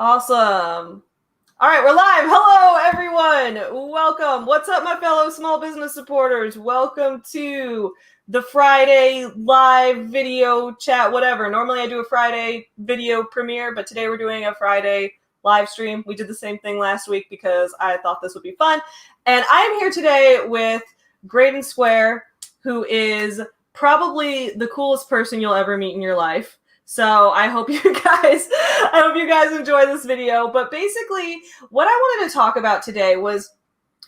Awesome. All right, we're live. Hello, everyone. Welcome. What's up, my fellow small business supporters? Welcome to the Friday live video chat, whatever. Normally I do a Friday video premiere, but today we're doing a Friday live stream. We did the same thing last week because I thought this would be fun. And I'm here today with Greydon Square, who is probably the coolest person you'll ever meet in your life. So I hope you guys enjoy this video. But basically, what I wanted to talk about today was,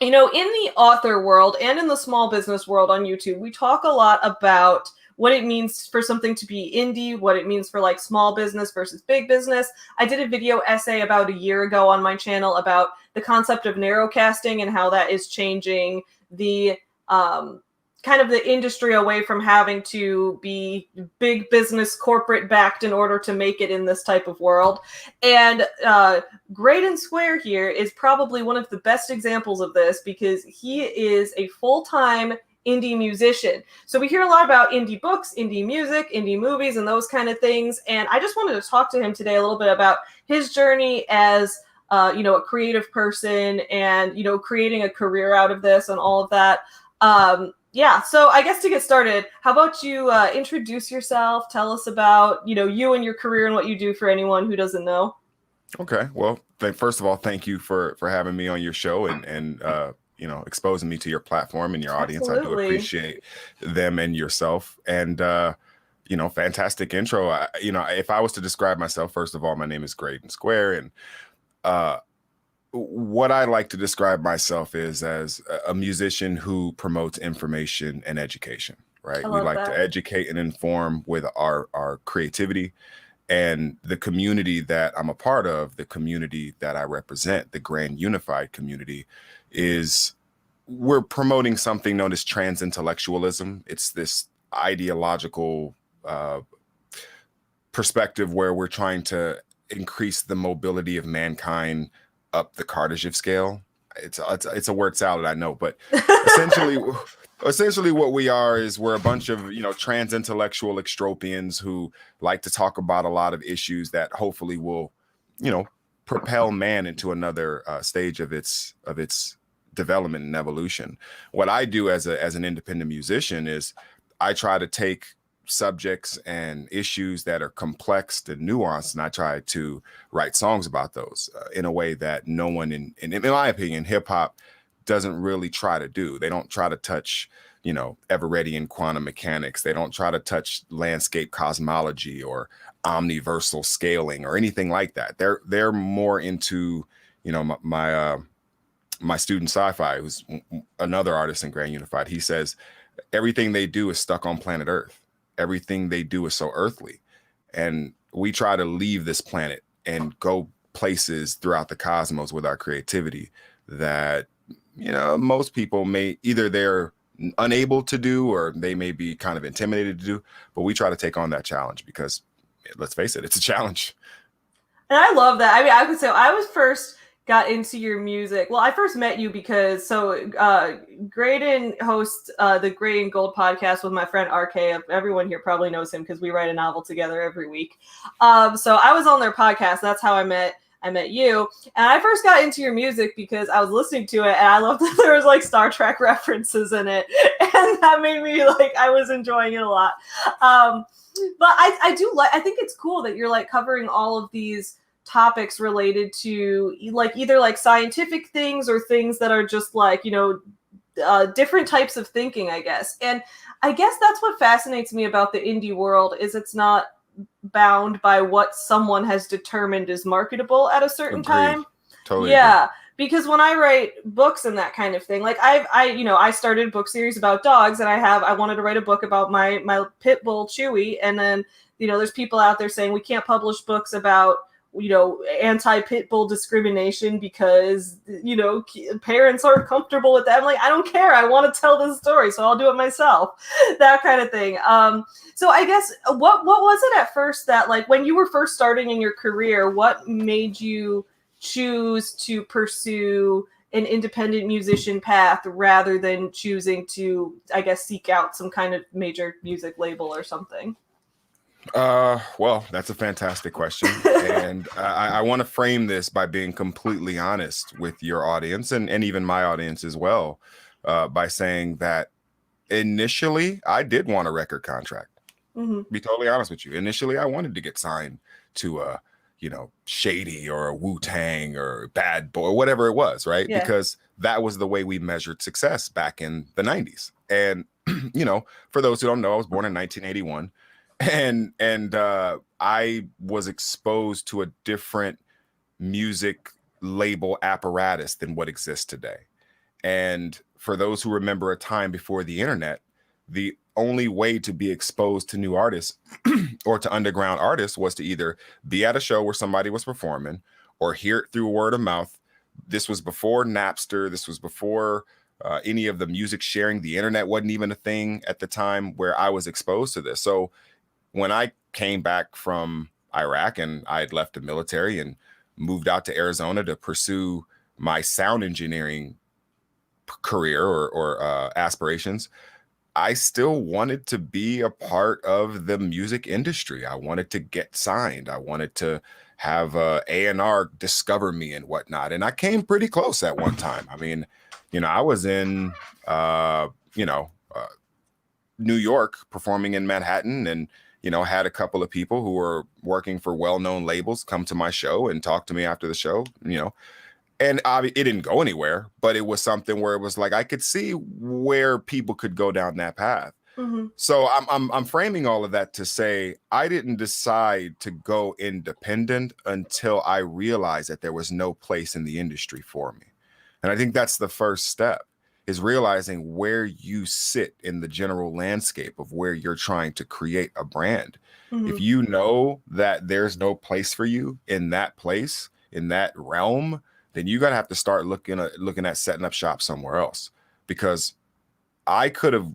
in the author world and in the small business world on YouTube, we talk a lot about what it means for something to be indie, what it means for like small business versus big business. I did a video essay about a year ago on my channel about the concept of narrowcasting and how that is changing the kind of the industry away from having to be big business corporate backed in order to make it in this type of world. And Greydon Square here is probably one of the best examples of this because he is a full-time indie musician. So we hear a lot about indie books, indie music, indie movies, and those kind of things. And I just wanted to talk to him today a little bit about his journey as a creative person and, creating a career out of this and all of that. Yeah, so I guess to get started, how about you introduce yourself, tell us about, you and your career and what you do for anyone who doesn't know. Okay, well, first of all, thank you for having me on your show and exposing me to your platform and your audience. Absolutely. I do appreciate them and yourself. And, fantastic intro. If I was to describe myself, first of all, my name is Greydon Square. And what I like to describe myself is as a musician who promotes information and education, right? We like to educate and inform with our creativity. And the community that I'm a part of, the community that I represent, the Grand Unified community, we're promoting something known as trans-intellectualism. It's this ideological perspective where we're trying to increase the mobility of mankind up the Kardashev scale. It's a word salad, I know, but essentially what we are is we're a bunch of trans-intellectual extropians who like to talk about a lot of issues that hopefully will propel man into another stage of its development and evolution. What I do as an independent musician is I try to take subjects and issues that are complex and nuanced, and I try to write songs about those in a way that no one in my opinion, hip hop doesn't really try to do. They don't try to touch, Everettian quantum mechanics. They don't try to touch landscape cosmology or omniversal scaling or anything like that. They're more into, my student Sci-Fi, who's another artist in Grand Unified. He says everything they do is stuck on planet Earth. Everything they do is so earthly. And we try to leave this planet and go places throughout the cosmos with our creativity that, most people may either they're unable to do or they may be kind of intimidated to do. But we try to take on that challenge because, let's face it, it's a challenge. And I love that. I mean, I would say I was first got into your music. Well, I first met you because Greydon hosts the Gray and Gold podcast with my friend RK. Everyone here probably knows him because we write a novel together every week. So I was on their podcast. That's how I met you. And I first got into your music because I was listening to it and I loved that there was like Star Trek references in it. And that made me I was enjoying it a lot. But I think it's cool that you're like covering all of these topics related to either like scientific things or things that are just like, different types of thinking, I guess. And I guess that's what fascinates me about the indie world is it's not bound by what someone has determined is marketable at a certain time. Totally. Yeah. Agree. Because when I write books and that kind of thing, like I started a book series about dogs and I wanted to write a book about my pit bull Chewy. And then, there's people out there saying we can't publish books about anti-pit bull discrimination because, parents aren't comfortable with that. I'm like, I don't care. I want to tell this story, so I'll do it myself. That kind of thing. So I guess what was it at first that like when you were first starting in your career, what made you choose to pursue an independent musician path rather than choosing to, I guess, seek out some kind of major music label or something? Well, that's a fantastic question. And I want to frame this by being completely honest with your audience and even my audience as well, by saying that initially I did want a record contract. Mm-hmm. Be totally honest with you. Initially, I wanted to get signed to a, Shady or a Wu-Tang or Bad Boy, whatever it was, right? Yeah. Because that was the way we measured success back in the 90s. And, for those who don't know, I was born in 1981. And I was exposed to a different music label apparatus than what exists today. And for those who remember a time before the internet, the only way to be exposed to new artists or to underground artists was to either be at a show where somebody was performing or hear it through word of mouth. This was before Napster. This was before any of the music sharing. The internet wasn't even a thing at the time where I was exposed to this. So when I came back from Iraq and I had left the military and moved out to Arizona to pursue my sound engineering career or aspirations, I still wanted to be a part of the music industry. I wanted to get signed. I wanted to have A&R discover me and whatnot. And I came pretty close at one time. I mean, I was in, New York performing in Manhattan and, had a couple of people who were working for well-known labels come to my show and talk to me after the show, and it didn't go anywhere, but it was something where it was like I could see where people could go down that path. Mm-hmm. So I'm framing all of that to say I didn't decide to go independent until I realized that there was no place in the industry for me. And I think that's the first step, is realizing where you sit in the general landscape of where you're trying to create a brand. Mm-hmm. If you know that there's no place for you in that place, in that realm, then you gotta have to start looking at setting up shop somewhere else. Because I could have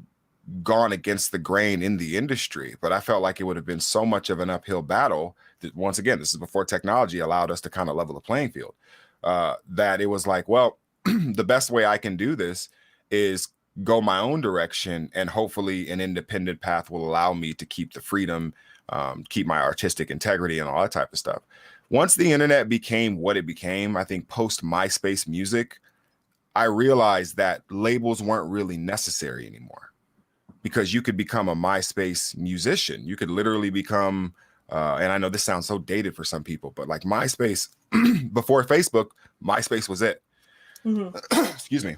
gone against the grain in the industry, but I felt like it would have been so much of an uphill battle that, once again, this is before technology allowed us to kind of level the playing field, that it was like, well, the best way I can do this is go my own direction, and hopefully an independent path will allow me to keep the freedom, keep my artistic integrity and all that type of stuff. Once the internet became what it became, I think post MySpace music, I realized that labels weren't really necessary anymore, because you could become a MySpace musician. You could literally become, and I know this sounds so dated for some people, but like MySpace, before Facebook, MySpace was it. Mm-hmm. Excuse me.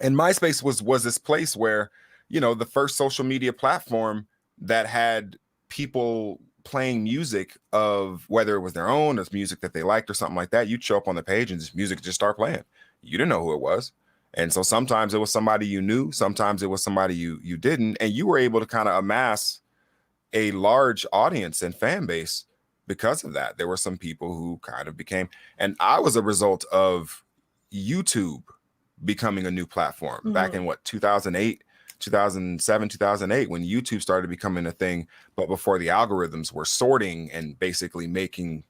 And MySpace was this place where, the first social media platform that had people playing music of whether it was their own or music that they liked or something like that. You'd show up on the page and this music just start playing. You didn't know who it was. And so sometimes it was somebody you knew, sometimes it was somebody you didn't, and you were able to kind of amass a large audience and fan base because of that. There were some people who kind of became, and I was a result of YouTube becoming a new platform. Mm-hmm. Back in 2008, 2007, 2008, when YouTube started becoming a thing, but before the algorithms were sorting and basically making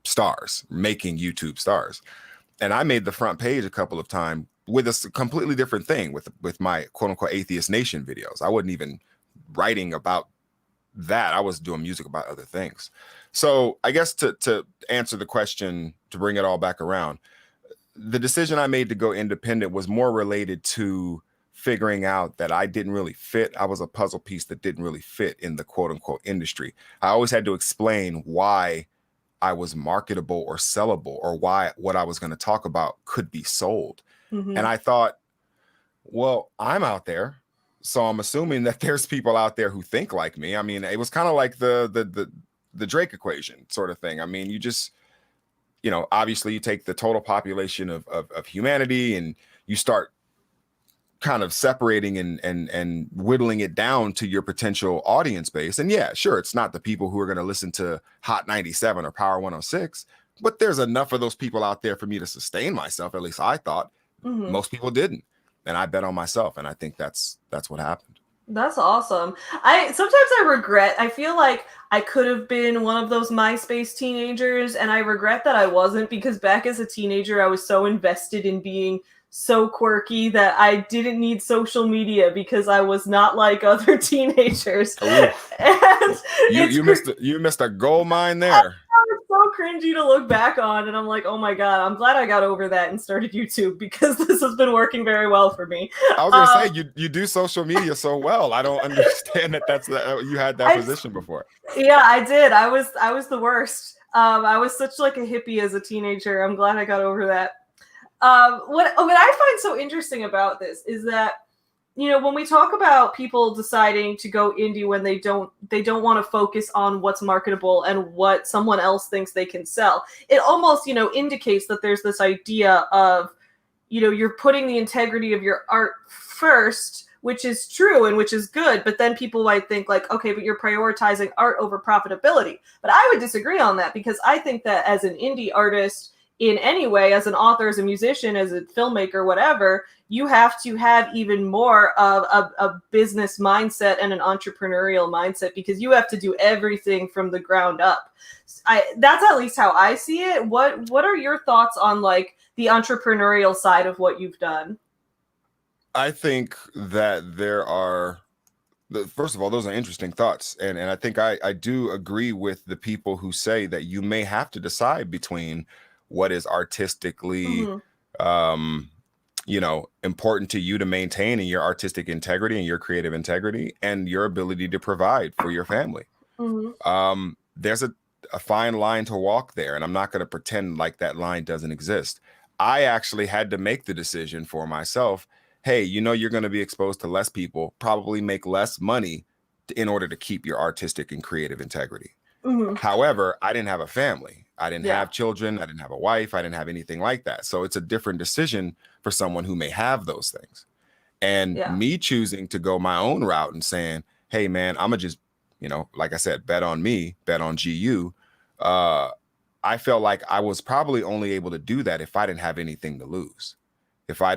YouTube stars. And I made the front page a couple of times with a completely different thing with my quote unquote Atheist Nation videos. I wasn't even writing about that. I was doing music about other things. So I guess to answer the question, to bring it all back around, the decision I made to go independent was more related to figuring out that I didn't really fit. I was a puzzle piece that didn't really fit in the quote unquote industry. I always had to explain why I was marketable or sellable, or why what I was going to talk about could be sold. Mm-hmm. And I thought, well, I'm out there, so I'm assuming that there's people out there who think like me. I mean, it was kind of like the Drake equation sort of thing. I mean, you just, obviously you take the total population of humanity and you start kind of separating and whittling it down to your potential audience base. And yeah, sure, it's not the people who are going to listen to Hot 97 or Power 106, but there's enough of those people out there for me to sustain myself. At least I thought. Mm-hmm. Most people didn't. And I bet on myself. And I think that's what happened. That's awesome. I regret, I feel like I could have been one of those MySpace teenagers, and I regret that I wasn't, because back as a teenager, I was so invested in being so quirky that I didn't need social media because I was not like other teenagers. And you missed a gold mine there. It's so cringy to look back on, and I'm like, oh my god, I'm glad I got over that and started YouTube because this has been working very well for me. I was gonna say you do social media so well. I don't understand you had that position before. Yeah, I did. I was the worst. I was such like a hippie as a teenager. I'm glad I got over that. What I find so interesting about this is that, you know, when we talk about people deciding to go indie when they don't want to focus on what's marketable and what someone else thinks they can sell, it almost, you know, indicates that there's this idea of, you know, you're putting the integrity of your art first, which is true and which is good, but then people might think like, okay, but you're prioritizing art over profitability. But I would disagree on that, because I think that as an indie artist, in any way, as an author, as a musician, as a filmmaker, whatever, you have to have even more of a business mindset and an entrepreneurial mindset, because you have to do everything from the ground up. That's at least how I see it. What are your thoughts on like the entrepreneurial side of what you've done? I think that first of all, those are interesting thoughts. And I think I do agree with the people who say that you may have to decide between what is artistically, you know, important to you to maintain in your artistic integrity and your creative integrity and your ability to provide for your family. There's a fine line to walk there, and I'm not going to pretend like that line doesn't exist. I actually had to make the decision for myself. Hey, you know, you're going to be exposed to less people, probably make less money in order to keep your artistic and creative integrity. However, I didn't have a family. I didn't have children. I didn't have a wife. I didn't have anything like that. So it's a different decision for someone who may have those things. And me choosing to go my own route and saying, hey, man, I'm going to just, you know, like I said, bet on me, bet on GU. I felt like I was probably only able to do that if I didn't have anything to lose. If I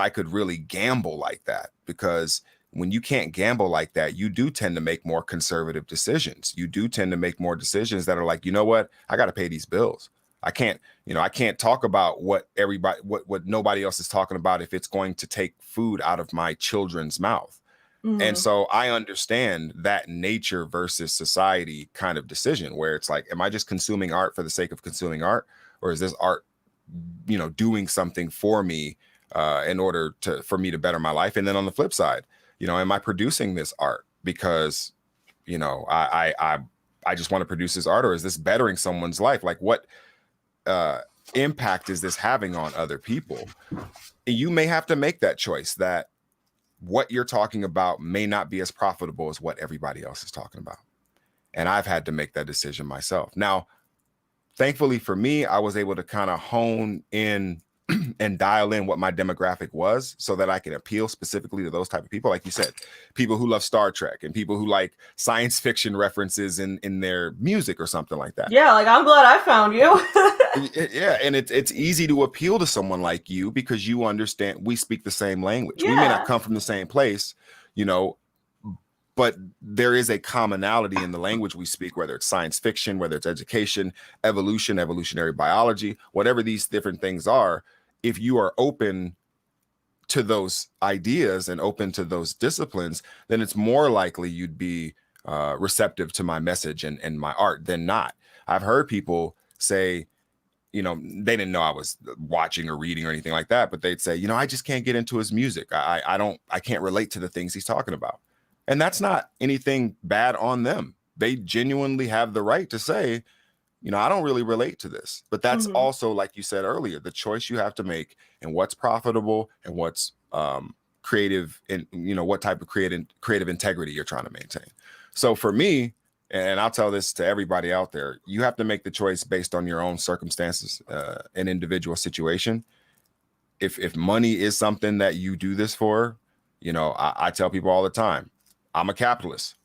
could really gamble like that, because when you can't gamble like that, you do tend to make more conservative decisions. You do tend to make more decisions that are like, you know what, I got to pay these bills. I can't talk about what nobody else is talking about if it's going to take food out of my children's mouth. And so I understand that nature versus society kind of decision where it's like, am I just consuming art for the sake of consuming art? Or is this art, you know, doing something for me in order for me to better my life? And then on the flip side, you know, am I producing this art because, you know, I just want to produce this art, or is this bettering someone's life? Like, what impact is this having on other people? You may have to make that choice, that what you're talking about may not be as profitable as what everybody else is talking about. And I've had to make that decision myself. Now, thankfully for me, I was able to kind of hone in and dial in what my demographic was so that I can appeal specifically to those type of people. Like you said, people who love Star Trek and people who like science fiction references in their music or something like that. Yeah, like, I'm glad I found you. Yeah, and it's easy to appeal to someone like you because you understand we speak the same language. We may not come from the same place, you know, but there is a commonality in the language we speak, whether it's science fiction, whether it's education, evolution, evolutionary biology, whatever these different things are. If you are open to those ideas and open to those disciplines, then it's more likely you'd be receptive to my message and my art than not. I've heard people say, you know, they didn't know I was watching or reading or anything like that, but they'd say, you know, I just can't get into his music. I can't relate to the things he's talking about. And that's not anything bad on them. They genuinely have the right to say, you know, I don't really relate to this. But that's also, like you said earlier, the choice you have to make and what's profitable and what's creative, and, you know, what type of creative integrity you're trying to maintain. So for me, and I'll tell this to everybody out there, you have to make the choice based on your own circumstances and individual situation. If money is something that you do this for, you know, I tell people all the time, I'm a capitalist.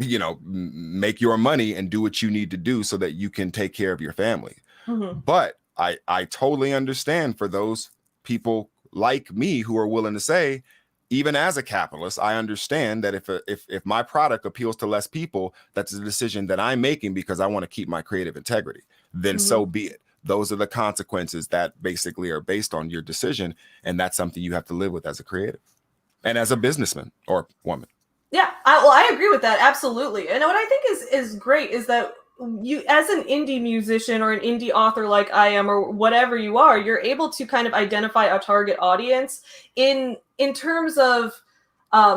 You know, make your money and do what you need to do so that you can take care of your family. But I totally understand for those people like me who are willing to say, even as a capitalist, I understand that if my product appeals to less people, that's a decision that I'm making because I want to keep my creative integrity. Then so be it. those are the consequences that basically are based on your decision. And that's something you have to live with as a creative and as a businessman or woman. Yeah, I agree with that, absolutely. And what I think is great is that you, as an indie musician or an indie author like I am, or whatever you are, you're able to kind of identify a target audience in terms of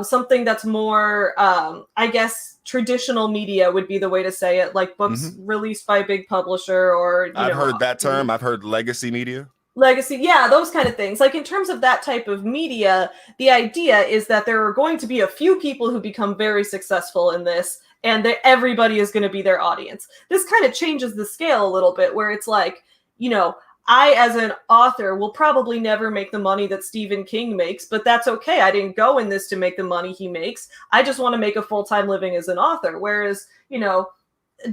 something that's more, I guess, traditional media would be the way to say it, like books released by a big publisher, or I've heard that term. I've heard legacy media. Legacy, yeah, those kind of things. Like in terms of that type of media, the idea is that there are going to be a few people who become very successful in this, and that everybody is going to be their audience. This kind of changes the scale a little bit, where it's like, I, as an author, will probably never make the money that Stephen King makes, but that's okay. I didn't go in this to make the money he makes. I just want to make a full-time living as an author. Whereas,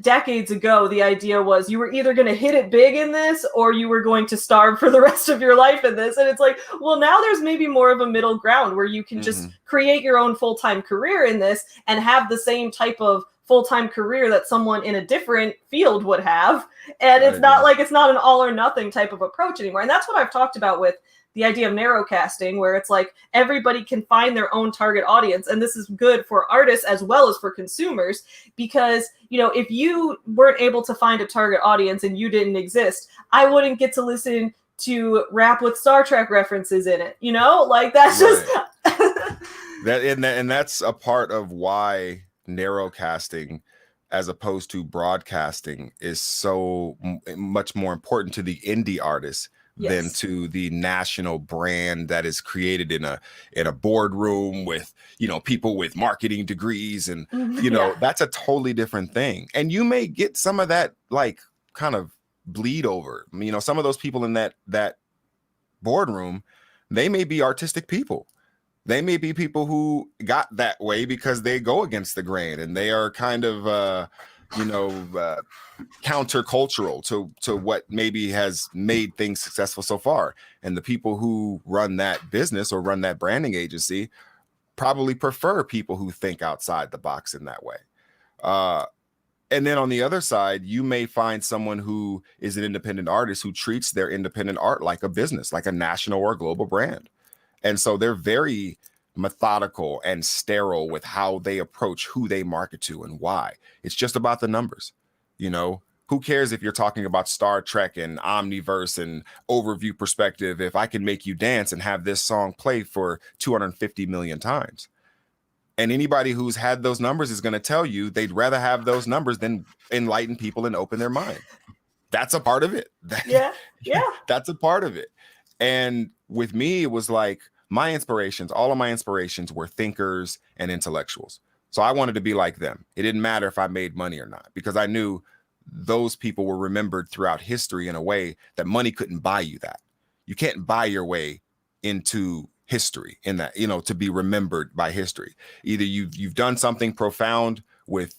decades ago, the idea was you were either going to hit it big in this or you were going to starve for the rest of your life in this. And it's like, well, now there's maybe more of a middle ground where you can just create your own full-time career in this and have the same type of full-time career that someone in a different field would have. And it's not like, it's not an all or nothing type of approach anymore. And that's what I've talked about with the idea of narrowcasting, where it's like everybody can find their own target audience. And this is good for artists as well as for consumers, because, if you weren't able to find a target audience and you didn't exist, I wouldn't get to listen to rap with Star Trek references in it, like that's just and that's a part of why narrowcasting as opposed to broadcasting is so much more important to the indie artists than to the national brand that is created in a boardroom with, people with marketing degrees. And, that's a totally different thing. And you may get some of that, like, kind of bleed over. Some of those people in that boardroom, they may be artistic people. They may be people who got that way because they go against the grain and they are kind of, countercultural to what maybe has made things successful so far. And the people who run that business or run that branding agency probably prefer people who think outside the box in that way. And then on the other side, you may find someone who is an independent artist who treats their independent art like a business, like a national or global brand. And so they're very methodical and sterile with how they approach who they market to and why. It's just about the numbers. Who cares if you're talking about Star Trek and Omniverse and overview perspective if I can make you dance and have this song play for 250 million times? And anybody who's had those numbers is going to tell you they'd rather have those numbers than enlighten people and open their mind. That's a part of it. Yeah. That's a part of it. And with me, it was like all of my inspirations were thinkers and intellectuals. So I wanted to be like them. It didn't matter if I made money or not, because I knew those people were remembered throughout history in a way that money couldn't buy you that. You can't buy your way into history in that, to be remembered by history. Either you've done something profound with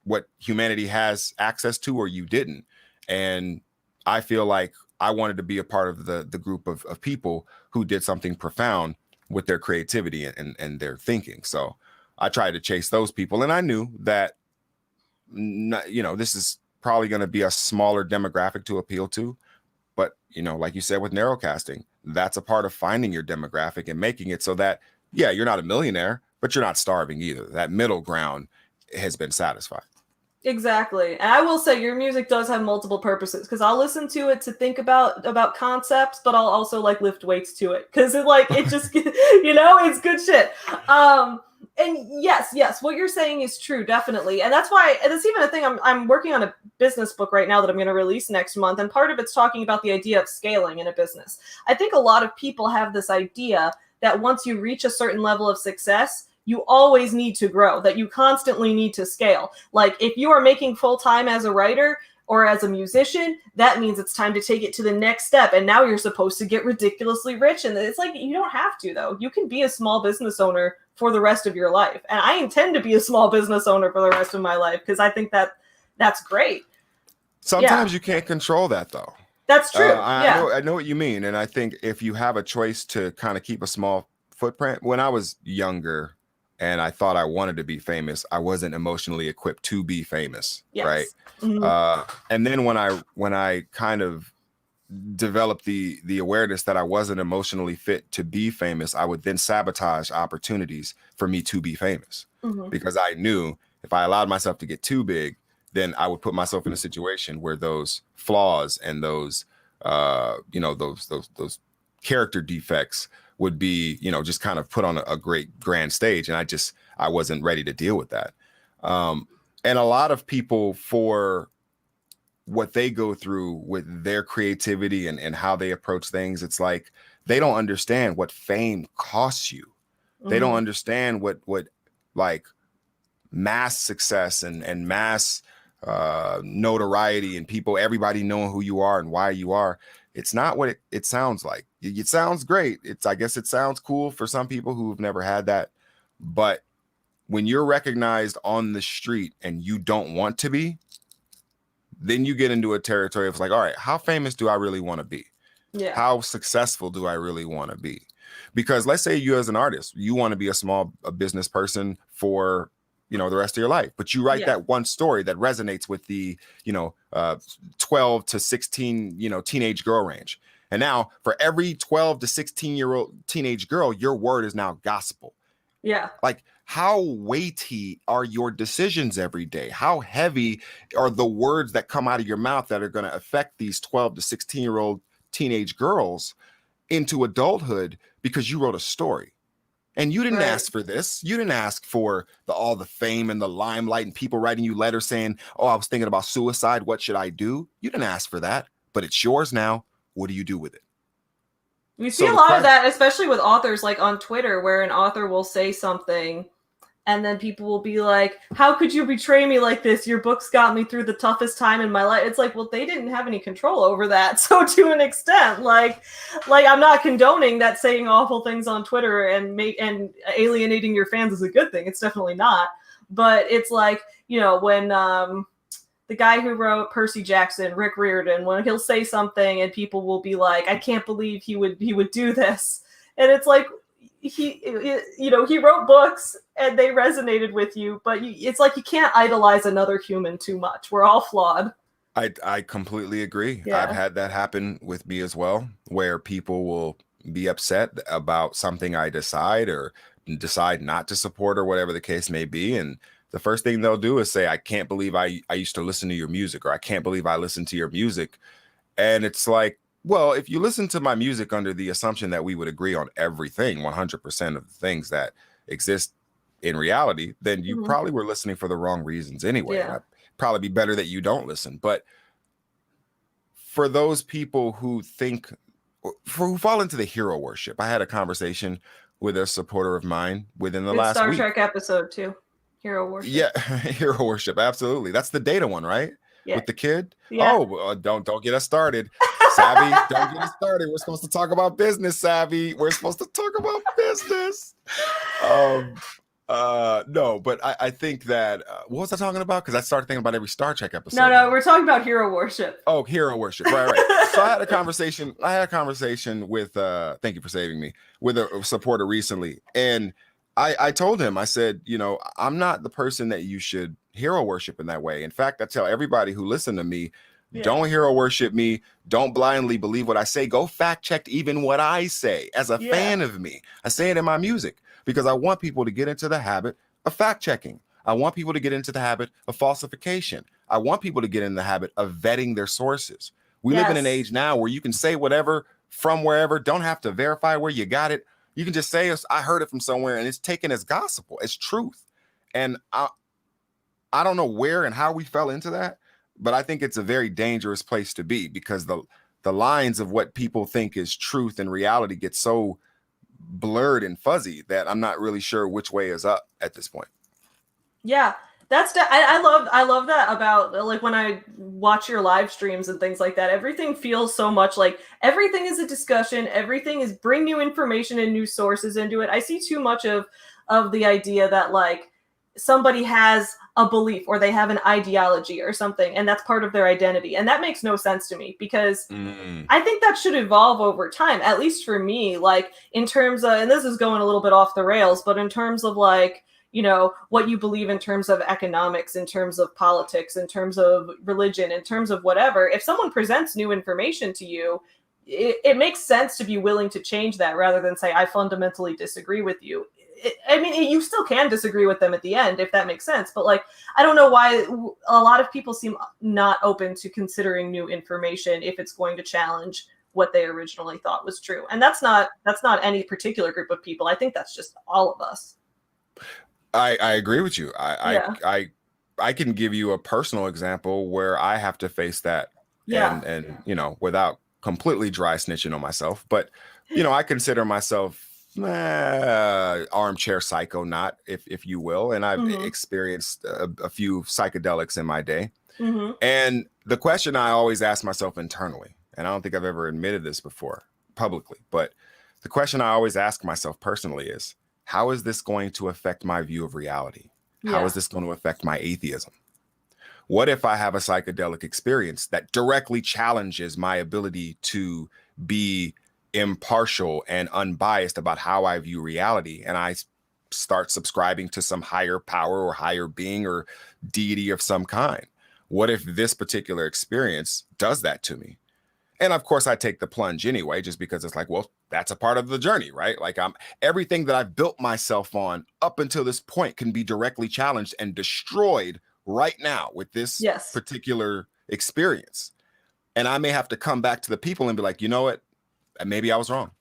what humanity has access to, or you didn't. And I feel like I wanted to be a part of the group of people who did something profound with their creativity and their thinking. So I tried to chase those people, and I knew that, this is probably going to be a smaller demographic to appeal to. But, like you said, with narrowcasting, that's a part of finding your demographic and making it so that, you're not a millionaire, but you're not starving either. That middle ground has been satisfied. Exactly. And I will say your music does have multiple purposes, because I'll listen to it to think about concepts, but I'll also lift weights to it, because it just it's good shit. And yes, what you're saying is true, definitely. And that's even a thing. I'm working on a business book right now that I'm going to release next month. And part of it's talking about the idea of scaling in a business. I think a lot of people have this idea that once you reach a certain level of success, you always need to grow, that you constantly need to scale. Like if you are making full time as a writer or as a musician, that means it's time to take it to the next step. And now you're supposed to get ridiculously rich. And it's like, you don't have to, though. You can be a small business owner for the rest of your life. And I intend to be a small business owner for the rest of my life, because I think that's great. Sometimes you can't control that, though. That's true. I know what you mean. And I think if you have a choice to kind of keep a small footprint, when I was younger and I thought I wanted to be famous, I wasn't emotionally equipped to be famous. Yes. Right. And then when I kind of developed the awareness that I wasn't emotionally fit to be famous, I would then sabotage opportunities for me to be famous, because I knew if I allowed myself to get too big, then I would put myself in a situation where those flaws and those those character defects would be, just kind of put on a great grand stage. And I wasn't ready to deal with that. And a lot of people, for what they go through with their creativity and how they approach things, it's like they don't understand what fame costs you. They don't understand what like mass success and mass notoriety and everybody knowing who you are and why you are. It's not what it sounds like. It sounds great. I guess it sounds cool for some people who've never had that. But when you're recognized on the street and you don't want to be, then you get into a territory of like, all right, how famous do I really want to be? Yeah. How successful do I really want to be? Because let's say you as an artist, you want to be a business person for, the rest of your life, but you write that one story that resonates with the, 12 to 16, teenage girl range. And now for every 12 to 16-year-old teenage girl, your word is now gospel. Yeah. Like, how weighty are your decisions every day? How heavy are the words that come out of your mouth that are going to affect these 12 to 16-year-old teenage girls into adulthood because you wrote a story? And you didn't ask for this. You didn't ask for all the fame and the limelight and people writing you letters saying, oh, I was thinking about suicide. What should I do? You didn't ask for that, but it's yours now. What do you do with it? You see a lot of that, especially with authors, like on Twitter, where an author will say something and then people will be like, how could you betray me like this? Your books got me through the toughest time in my life. It's like, well, they didn't have any control over that. So to an extent, like I'm not condoning that saying awful things on Twitter and alienating your fans is a good thing. It's definitely not. But it's like, when the guy who wrote Percy Jackson, Rick Riordan, when he'll say something and people will be like, I can't believe he would do this. And it's like, he wrote books and they resonated with you, but it's like you can't idolize another human too much. We're all flawed. I completely agree. Yeah. I've had that happen with me as well, where people will be upset about something I decide or decide not to support or whatever the case may be. And the first thing they'll do is say, I can't believe I used to listen to your music, or I can't believe I listened to your music. And it's like, well, if you listen to my music under the assumption that we would agree on everything, 100% of the things that exist in reality, then you probably were listening for the wrong reasons anyway. Yeah. It'd probably be better that you don't listen. But for those people who who fall into the hero worship, I had a conversation with a supporter of mine within the last week. Star Trek episode too. Hero worship. Yeah, hero worship. Absolutely. That's the data one, right? Yeah. With the kid. Yeah. Oh, don't get us started. Savvy, don't get us started. We're supposed to talk about business, Savvy. We're supposed to talk about business. No, but I think that what was I talking about? Because I started thinking about every Star Trek episode. No, we're talking about hero worship. Oh, hero worship. Right. So I had a conversation with thank you for saving me, with a supporter recently. And I told him, I said, I'm not the person that you should hero worship in that way. In fact, I tell everybody who listen to me, don't hero worship me. Don't blindly believe what I say. Go fact check even what I say as a fan of me. I say it in my music because I want people to get into the habit of fact checking. I want people to get into the habit of falsification. I want people to get in the habit of vetting their sources. We live in an age now where you can say whatever from wherever, don't have to verify where you got it. You can just say, I heard it from somewhere, and it's taken as gospel, as truth. And I don't know where and how we fell into that, but I think it's a very dangerous place to be, because the lines of what people think is truth and reality get so blurred and fuzzy that I'm not really sure which way is up at this point. Yeah. I love that about, like, when I watch your live streams and things like that, everything feels so much like everything is a discussion. Everything is bring new information and new sources into it. I see too much of the idea that, like, somebody has a belief or they have an ideology or something, and that's part of their identity. And that makes no sense to me, because I think that should evolve over time, at least for me, like, in terms of, and this is going a little bit off the rails, but in terms of, like, what you believe in terms of economics, in terms of politics, in terms of religion, in terms of whatever. If someone presents new information to you, it makes sense to be willing to change that rather than say, I fundamentally disagree with you. You still can disagree with them at the end, if that makes sense. But like, I don't know why a lot of people seem not open to considering new information if it's going to challenge what they originally thought was true. And that's not any particular group of people. I think that's just all of us. I agree with you. I can give you a personal example where I have to face that, and without completely dry snitching on myself, but I consider myself armchair psychonaut, if you will, and I've experienced a few psychedelics in my day. And the question I always ask myself internally, and I don't think I've ever admitted this before publicly, but the question I always ask myself personally is, how is this going to affect my view of reality? How is this going to affect my atheism? What if I have a psychedelic experience that directly challenges my ability to be impartial and unbiased about how I view reality, and I start subscribing to some higher power or higher being or deity of some kind? What if this particular experience does that to me? And of course, I take the plunge anyway, just because it's like, well, that's a part of the journey, right? Like, everything that I've built myself on up until this point can be directly challenged and destroyed right now with this particular experience. And I may have to come back to the people and be like, you know what? Maybe I was wrong.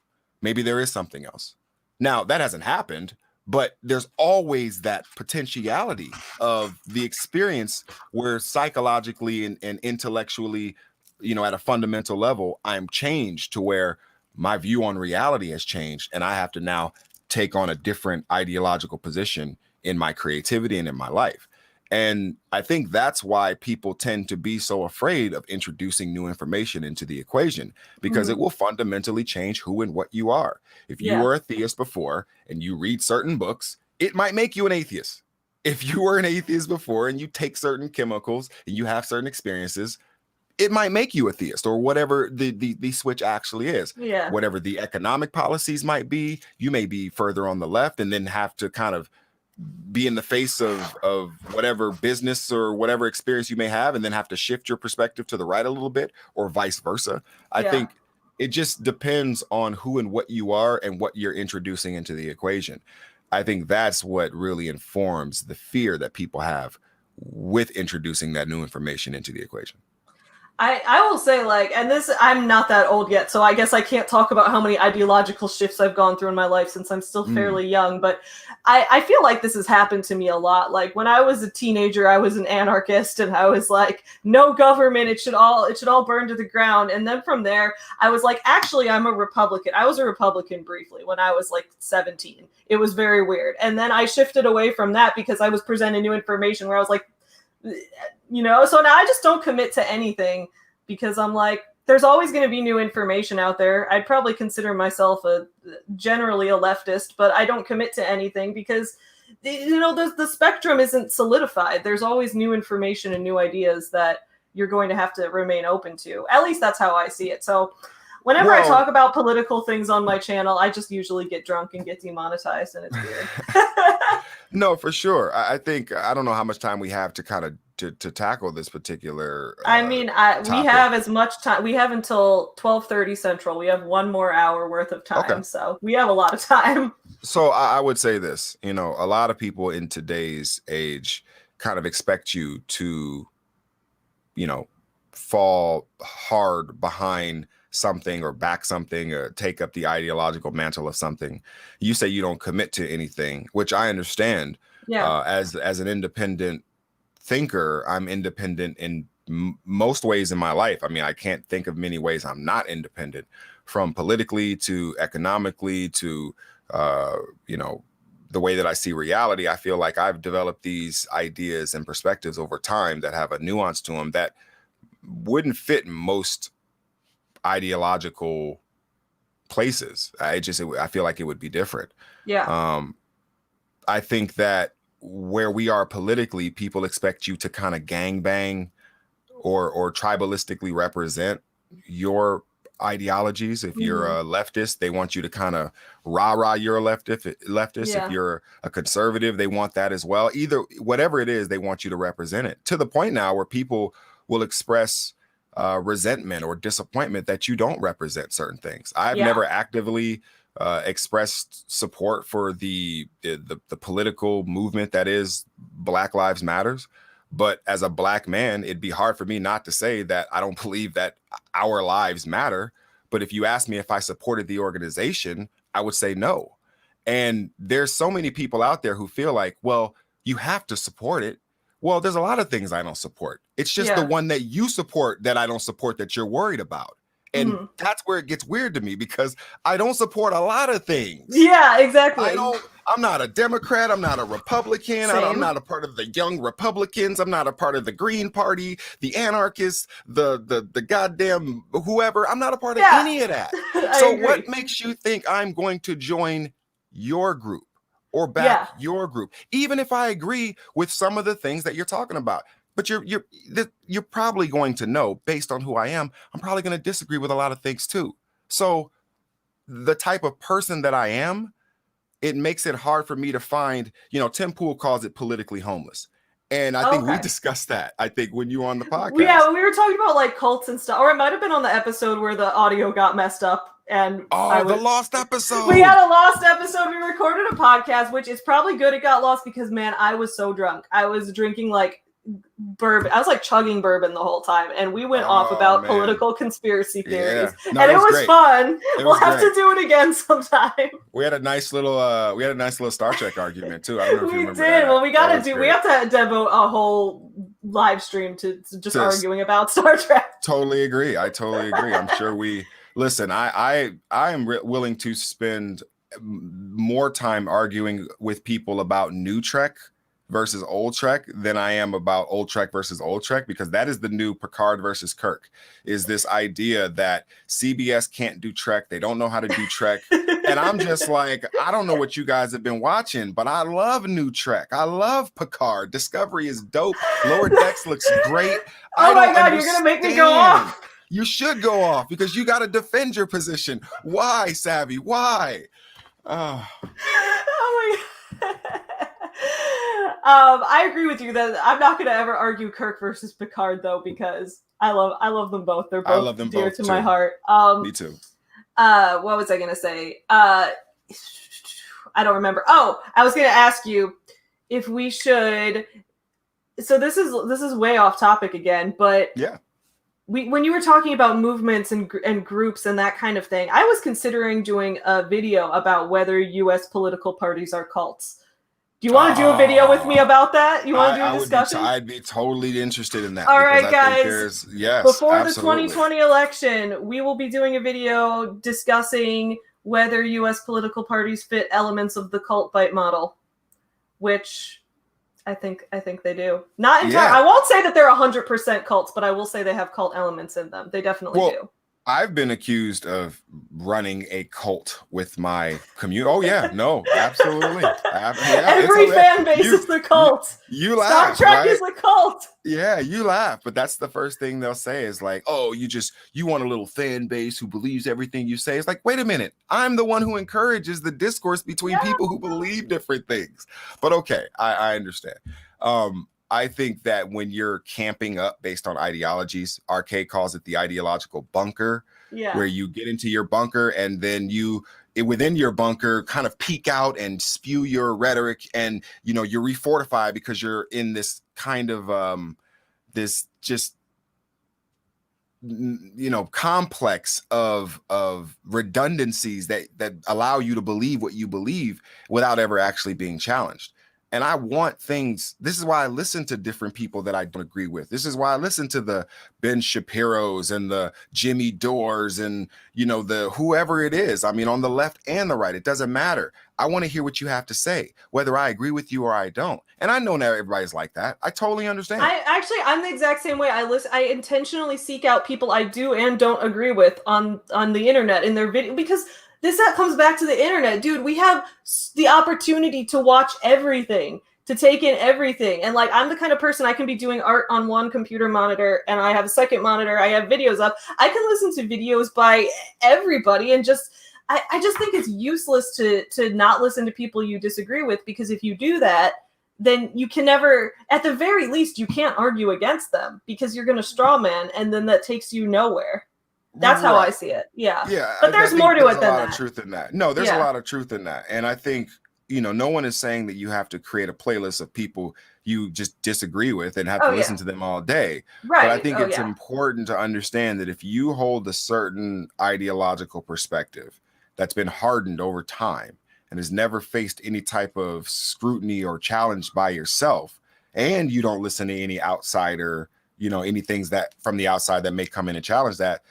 Maybe there is something else. Now, that hasn't happened, but there's always that potentiality of the experience where psychologically and intellectually, at a fundamental level, I'm changed to where my view on reality has changed, and I have to now take on a different ideological position in my creativity and in my life. And I think that's why people tend to be so afraid of introducing new information into the equation, because it will fundamentally change who and what you are. If you were a theist before and you read certain books, it might make you an atheist. If you were an atheist before and you take certain chemicals and you have certain experiences, it might make you a theist, or whatever the switch actually is. Whatever the economic policies might be, you may be further on the left and then have to kind of be in the face of whatever business or whatever experience you may have, and then have to shift your perspective to the right a little bit, or vice versa. I think it just depends on who and what you are and what you're introducing into the equation. I think that's what really informs the fear that people have with introducing that new information into the equation. I will say, like, and this, I'm not that old yet, so I guess I can't talk about how many ideological shifts I've gone through in my life since I'm still fairly young, but I feel like this has happened to me a lot. Like, when I was a teenager, I was an anarchist, and I was like, no government, it should all burn to the ground. And then from there, I was like, actually, I'm a Republican. I was a Republican briefly when I was like 17. It was very weird. And then I shifted away from that because I was presenting new information where I was like, so now I just don't commit to anything, because I'm like, there's always going to be new information out there. I'd probably consider myself generally a leftist, but I don't commit to anything because, the spectrum isn't solidified. There's always new information and new ideas that you're going to have to remain open to. At least that's how I see it. So whenever I talk about political things on my channel, I just usually get drunk and get demonetized, and it's weird. No, for sure. I think, I don't know how much time we have to kind of to tackle this particular we have as much time. We have until 12:30 Central. We have one more hour worth of time. So we have a lot of time. So I would say this, a lot of people in today's age kind of expect you to, fall hard behind something or back something or take up the ideological mantle of something. You say you don't commit to anything, which I understand. As an independent thinker, I'm independent in most ways in my life. I mean, I can't think of many ways I'm not independent, from politically to economically to the way that I see reality. I feel like I've developed these ideas and perspectives over time that have a nuance to them that wouldn't fit in most ideological places. I feel like it would be different. I think that where we are politically, people expect you to kind of gangbang or tribalistically represent your ideologies. If you're a leftist, they want you to kind of rah-rah you're a leftist. Yeah. If you're a conservative, they want that as well. Either, whatever it is, they want you to represent it, to the point now where people will express resentment or disappointment that you don't represent certain things. I've never actively expressed support for the political movement that is Black Lives Matters. But as a Black man, it'd be hard for me not to say that I don't believe that our lives matter. But if you ask me if I supported the organization, I would say no. And there's so many people out there who feel like, well, you have to support it. Well, there's a lot of things I don't support. It's just the one that you support that I don't support that you're worried about. And that's where it gets weird to me, because I don't support a lot of things. Yeah, exactly. I'm not a Democrat. I'm not a Republican. I'm not a part of the Young Republicans. I'm not a part of the Green Party, the anarchists, the goddamn whoever. I'm not a part of any of that. So what makes you think I'm going to join your group or back your group, even if I agree with some of the things that you're talking about? But you're probably going to know, based on who I am, I'm probably going to disagree with a lot of things too. So the type of person that I am, it makes it hard for me to find, Tim Pool calls it politically homeless. And I think we discussed that, I think, when you were on the podcast. Yeah, when we were talking about like cults and stuff, or it might have been on the episode where the audio got messed up. And the lost episode. We had a lost episode. We recorded a podcast, which is probably good it got lost, because, man, I was so drunk. I was drinking like bourbon. I was like chugging bourbon the whole time, and we went off about political conspiracy theories. Yeah. No, and it was fun. We'll have great. to do it again sometime. We had a nice little Star Trek argument too. I don't know if you remember did. That. Well, we have to devote a whole live stream to just arguing about Star Trek. Totally agree. I totally agree. I'm sure we listen. I am willing to spend more time arguing with people about new Trek versus old Trek than I am about old Trek versus old Trek, because that is the new Picard versus Kirk, is this idea that CBS can't do Trek. They don't know how to do Trek. And I'm just like, I don't know what you guys have been watching, but I love new Trek. I love Picard. Discovery is dope. Lower Decks looks great. Oh my God, you're going to make me go off. You should go off, because you got to defend your position. Why, Savvy? Why? Oh my God. I agree with you that I'm not going to ever argue Kirk versus Picard, though, because I love them both. They're both dear to my heart. Me too. What was I going to say? I don't remember. Oh, I was going to ask you if we should. So this is way off topic again, but yeah. When you were talking about movements and groups and that kind of thing, I was considering doing a video about whether U.S. political parties are cults. Do you want to do a video with me about that? You want to do a discussion? I'd be totally interested in that. All right, guys. Yes, before absolutely. The 2020 election, we will be doing a video discussing whether U.S. political parties fit elements of the cult bite model, which I think they do. Not entirely. I won't say that they're 100% cults, but I will say they have cult elements in them. They definitely do. I've been accused of running a cult with my community. Oh yeah, no, absolutely. Every fan base is the cult. You laugh. Star Trek right? is the cult. Yeah, you laugh, but that's the first thing they'll say is like, "Oh, you want a little fan base who believes everything you say." It's like, wait a minute, I'm the one who encourages the discourse between people who believe different things. But okay, I understand. I think that when you're camping up based on ideologies, RK calls it the ideological bunker, where you get into your bunker and then within your bunker kind of peek out and spew your rhetoric, and you're refortified because you're in this kind of this just complex of redundancies that allow you to believe what you believe without ever actually being challenged. And I want things. This is why I listen to different people that I don't agree with. This is why I listen to the Ben Shapiro's and the Jimmy Dores and, the whoever it is. I mean, on the left and the right, it doesn't matter. I want to hear what you have to say, whether I agree with you or I don't. And I know not everybody's like that. I totally understand. I'm the exact same way. I intentionally seek out people I do and don't agree with on the internet in their video, because that comes back to the internet, dude. We have the opportunity to watch everything. to take in everything. And like, I'm the kind of person, I can be doing art on one computer monitor and I have a second monitor, I have videos up. I can listen to videos by everybody and just, I just think it's useless to not listen to people you disagree with, because if you do that, then you can never, at the very least, you can't argue against them, because you're going to straw man, and then that takes you nowhere. That's how I see it. Yeah. Yeah. But there's more to it than that. There's a lot of truth in that. No, there's a lot of truth in that. And I think, no one is saying that you have to create a playlist of people you just disagree with and have to listen to them all day. Right. But I think it's important to understand that if you hold a certain ideological perspective that's been hardened over time and has never faced any type of scrutiny or challenge by yourself, and you don't listen to any outsider, any things that from the outside that may come in and challenge that,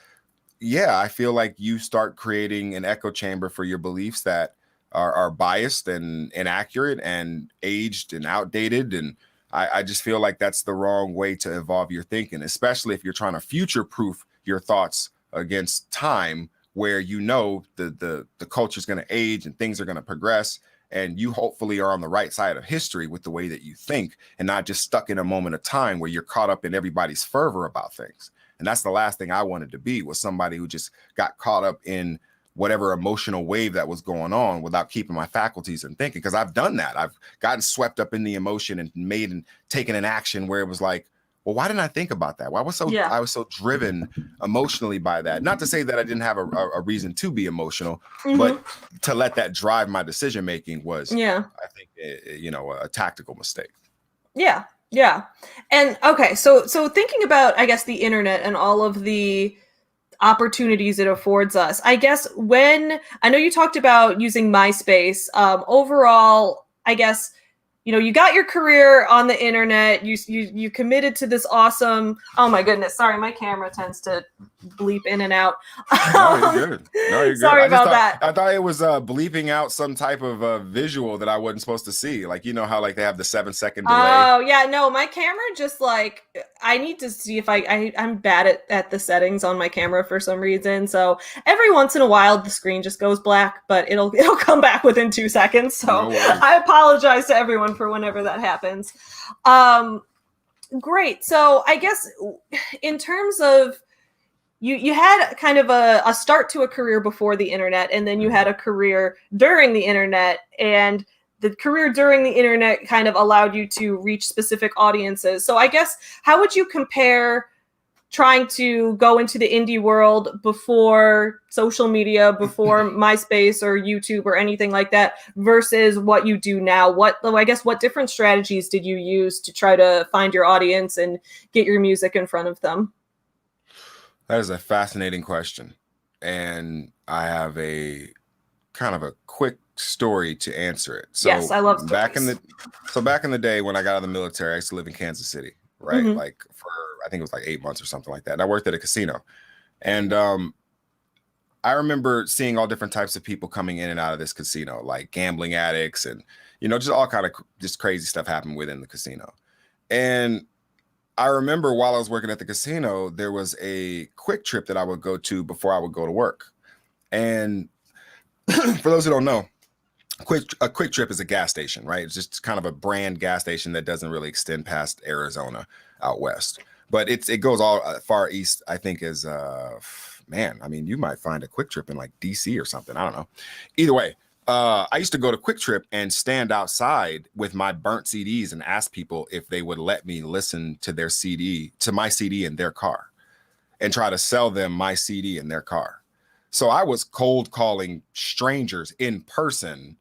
I feel like you start creating an echo chamber for your beliefs that are biased and inaccurate and aged and outdated. And I just feel like that's the wrong way to evolve your thinking, especially if you're trying to future-proof your thoughts against time, where the culture is going to age and things are going to progress, and you hopefully are on the right side of history with the way that you think, and not just stuck in a moment of time where you're caught up in everybody's fervor about things. And that's the last thing I wanted to be, was somebody who just got caught up in whatever emotional wave that was going on without keeping my faculties and thinking. Because I've done that. I've gotten swept up in the emotion and taken an action where it was like, well, why didn't I think about that? I was so driven emotionally by that. Not to say that I didn't have a reason to be emotional, but to let that drive my decision making was, I think, a tactical mistake. Yeah. Yeah. And okay, so thinking about, I guess, the internet and all of the opportunities it affords us, I guess, when I know you talked about using MySpace, overall, I guess, you got your career on the internet, you committed to this awesome, oh my goodness, sorry, my camera tends to bleep in and out. No, you're good. Sorry about that. I thought it was bleeping out some type of visual that I wasn't supposed to see. Like, how like they have the 7-second delay. Oh yeah, no, my camera just like, I need to see if I'm bad at the settings on my camera for some reason. So every once in a while the screen just goes black, but it'll come back within 2 seconds. So I apologize to everyone for whenever that happens. Great. So I guess in terms of, you had kind of a start to a career before the internet, and then you had a career during the internet, and the career during the internet kind of allowed you to reach specific audiences. So I guess, how would you compare trying to go into the indie world before social media, before MySpace or YouTube or anything like that, versus what you do now? What different strategies did you use to try to find your audience and get your music in front of them? That is a fascinating question. And I have a kind of a quick story to answer it. So yes, I love stories. Back in the day when I got out of the military, I used to live in Kansas City, right? Like for, I think it was like 8 months or something like that. And I worked at a casino. And I remember seeing all different types of people coming in and out of this casino, like gambling addicts and, just all kind of just crazy stuff happened within the casino. And I remember while I was working at the casino, there was a quick trip that I would go to before I would go to work. And for those who don't know, a quick trip is a gas station, right? It's just kind of a brand gas station that doesn't really extend past Arizona out west. But it goes all far east, I think, as you might find a quick trip in like DC or something. I don't know. Either way, I used to go to Quick Trip and stand outside with my burnt CDs and ask people if they would let me listen to my CD in their car, and try to sell them my CD in their car. So I was cold calling strangers in person,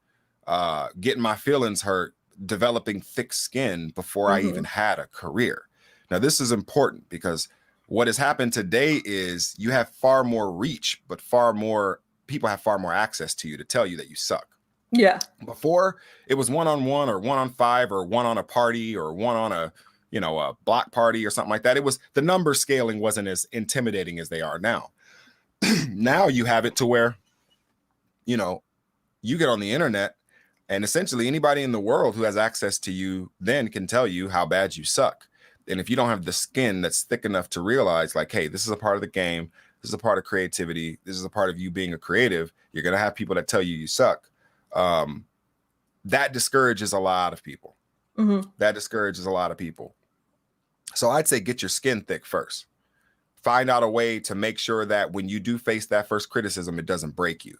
getting my feelings hurt, developing thick skin before I even had a career. Now, this is important because what has happened today is you have far more reach, but people have far more access to you to tell you that you suck. Yeah. Before, it was 1-on-1 or 1-on-5 or one on a party or one on a block party or something like that. It was, the number scaling wasn't as intimidating as they are now. Now you have it to where, you get on the internet and essentially anybody in the world who has access to you then can tell you how bad you suck. And if you don't have the skin that's thick enough to realize, like, hey, this is a part of the game, this is a part of creativity, this is a part of you being a creative, you're going to have people that tell you you suck. That discourages a lot of people. That discourages a lot of people. So I'd say get your skin thick first. Find out a way to make sure that when you do face that first criticism, it doesn't break you.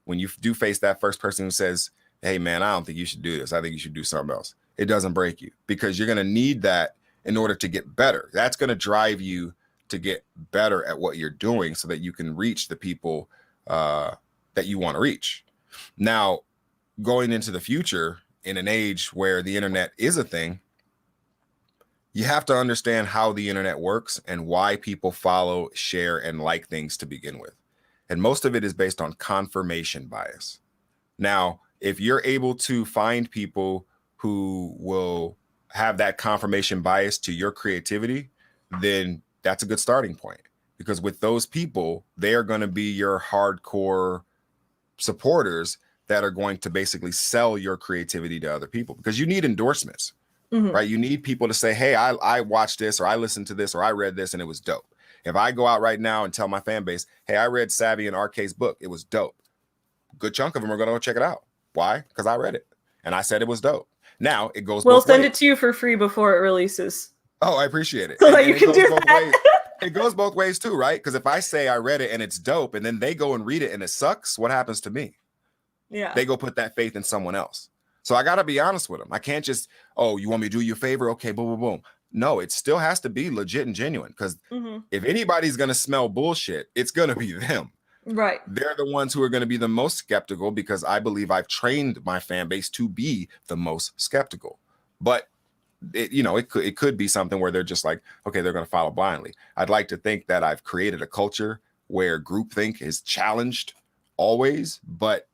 When you do face that first person who says, hey, man, I don't think you should do this. I think you should do something else. It doesn't break you, because you're going to need that in order to get better. That's going to drive you to get better at what you're doing so that you can reach the people that you want to reach. Now, going into the future, in an age where the internet is a thing, you have to understand how the internet works and why people follow, share, and like things to begin with. And most of it is based on confirmation bias. Now, if you're able to find people who will have that confirmation bias to your creativity, then that's a good starting point. Because with those people, they are going to be your hardcore supporters that are going to basically sell your creativity to other people, because you need endorsements. Right? You need people to say, hey, I watched this, or I listened to this, or I read this and it was dope. If I go out right now and tell my fan base, hey, I read Savvy and RK's book, it was dope. Good chunk of them are going to go check it out. Why? Because I read it and I said it was dope. Now it goes both ways. We'll send it to you for free before it releases. Oh, I appreciate it. So that you can do that. It goes both ways too, right? Because if I say I read it and it's dope and then they go and read it and it sucks, what happens to me? Yeah. They go put that faith in someone else. So I got to be honest with them. I can't just, oh, you want me to do you a favor? Okay, boom, boom, boom. No, it still has to be legit and genuine, because if anybody's going to smell bullshit, it's going to be them. Right. They're the ones who are going to be the most skeptical, because I believe I've trained my fan base to be the most skeptical. But it could be something where they're just like, okay, they're going to follow blindly. I'd like to think that I've created a culture where groupthink is challenged always, but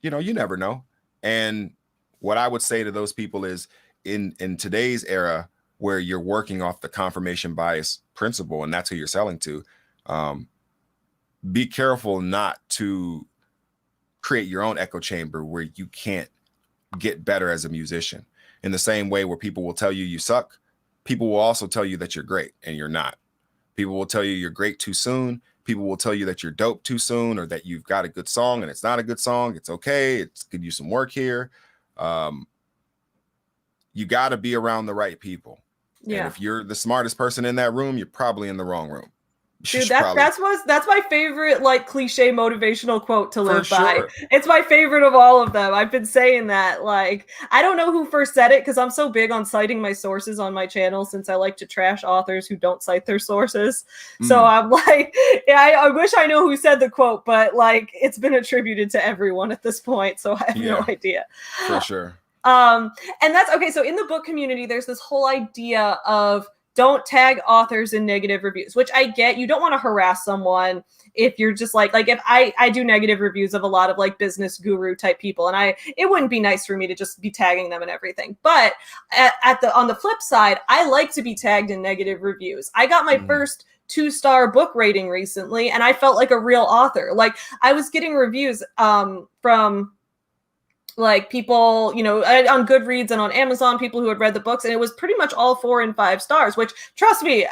you never know. And what I would say to those people is, in today's era where you're working off the confirmation bias principle, and that's who you're selling to, be careful not to create your own echo chamber where you can't get better as a musician. In the same way where people will tell you you suck, people will also tell you that you're great and you're not. People will tell you you're great too soon. People will tell you that you're dope too soon, or that you've got a good song and it's not a good song. It's okay. It's could use some work here. You got to be around the right people. Yeah. And if you're the smartest person in that room, you're probably in the wrong room. Dude, that's my favorite like cliche motivational quote to live by. It's my favorite of all of them. I've been saying that. Like, I don't know who first said it, because I'm so big on citing my sources on my channel, since I like to trash authors who don't cite their sources. So I'm like, yeah, I wish I knew who said the quote, but like, it's been attributed to everyone at this point, so I have no idea. For sure. And that's okay. So in the book community, there's this whole idea of don't tag authors in negative reviews, which I get. You don't want to harass someone if you're just like if I do negative reviews of a lot of like business guru type people, and it wouldn't be nice for me to just be tagging them and everything. But on the flip side, I like to be tagged in negative reviews. I got my first 2-star book rating recently, and I felt like a real author. Like, I was getting reviews from like people, on Goodreads and on Amazon, people who had read the books, and it was pretty much all 4 and 5 stars, which, trust me,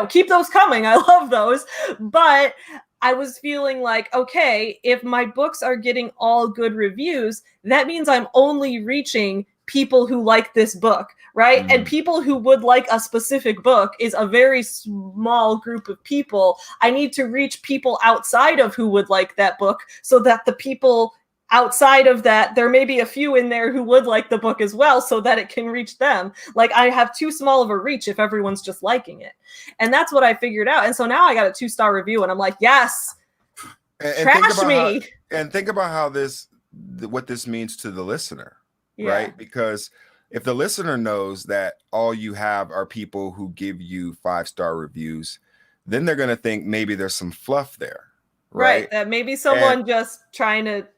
keep those coming. I love those. But I was feeling like, okay, if my books are getting all good reviews, that means I'm only reaching people who like this book, right? And people who would like a specific book is a very small group of people. I need to reach people outside of who would like that book, so that the people outside of that, there may be a few in there who would like the book as well, so that it can reach them. Like, I have too small of a reach if everyone's just liking it. And that's what I figured out. And so now I got a 2-star review, and I'm like, yes, trash me. And think about how what this means to the listener, right? Because if the listener knows that all you have are people who give you 5-star reviews, then they're going to think maybe there's some fluff there, right? That maybe someone just trying to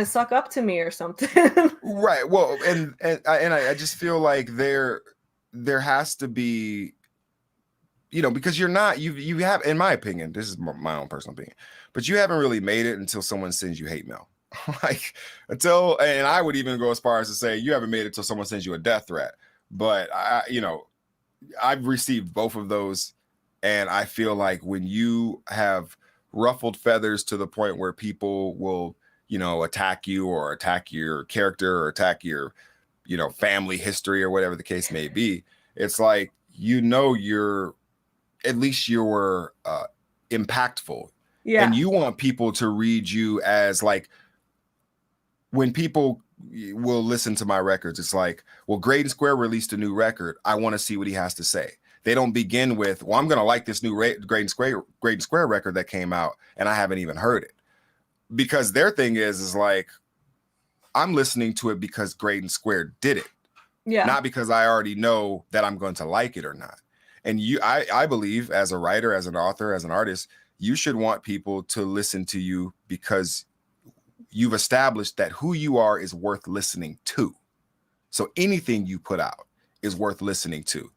suck up to me or something. Right. Well, and I just feel like there has to be, because you have, in my opinion, this is my own personal opinion, but you haven't really made it until someone sends you hate mail. Like, and I would even go as far as to say you haven't made it until someone sends you a death threat. But I've received both of those, and I feel like when you have ruffled feathers to the point where people will attack you, or attack your character, or attack your family history or whatever the case may be. It's like, you're at least you're impactful. Yeah. And you want people to read you as like, when people will listen to my records, it's like, well, Greydon Square released a new record. I want to see what he has to say. They don't begin with, well, I'm going to like this new Greydon Square record that came out and I haven't even heard it. Because their thing is like, I'm listening to it because Greydon Square did it. Yeah. Not because I already know that I'm going to like it or not. And I believe, as a writer, as an author, as an artist, you should want people to listen to you because you've established that who you are is worth listening to. So anything you put out is worth listening to.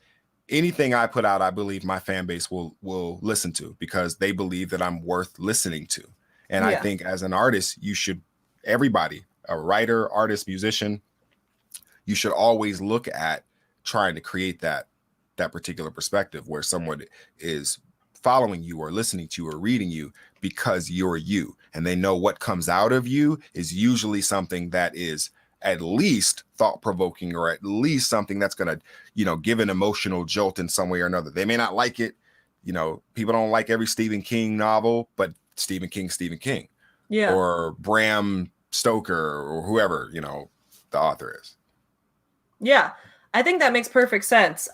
Anything I put out, I believe my fan base will listen to because they believe that I'm worth listening to. And I think as an artist, everybody, a writer, artist, musician, you should always look at trying to create that particular perspective where someone is following you or listening to you or reading you because you're you, and they know what comes out of you is usually something that is at least thought-provoking, or at least something that's going to, give an emotional jolt in some way or another. They may not like it. People don't like every Stephen King novel, but Stephen King, or Bram Stoker, or whoever, the author is. Yeah, I think that makes perfect sense.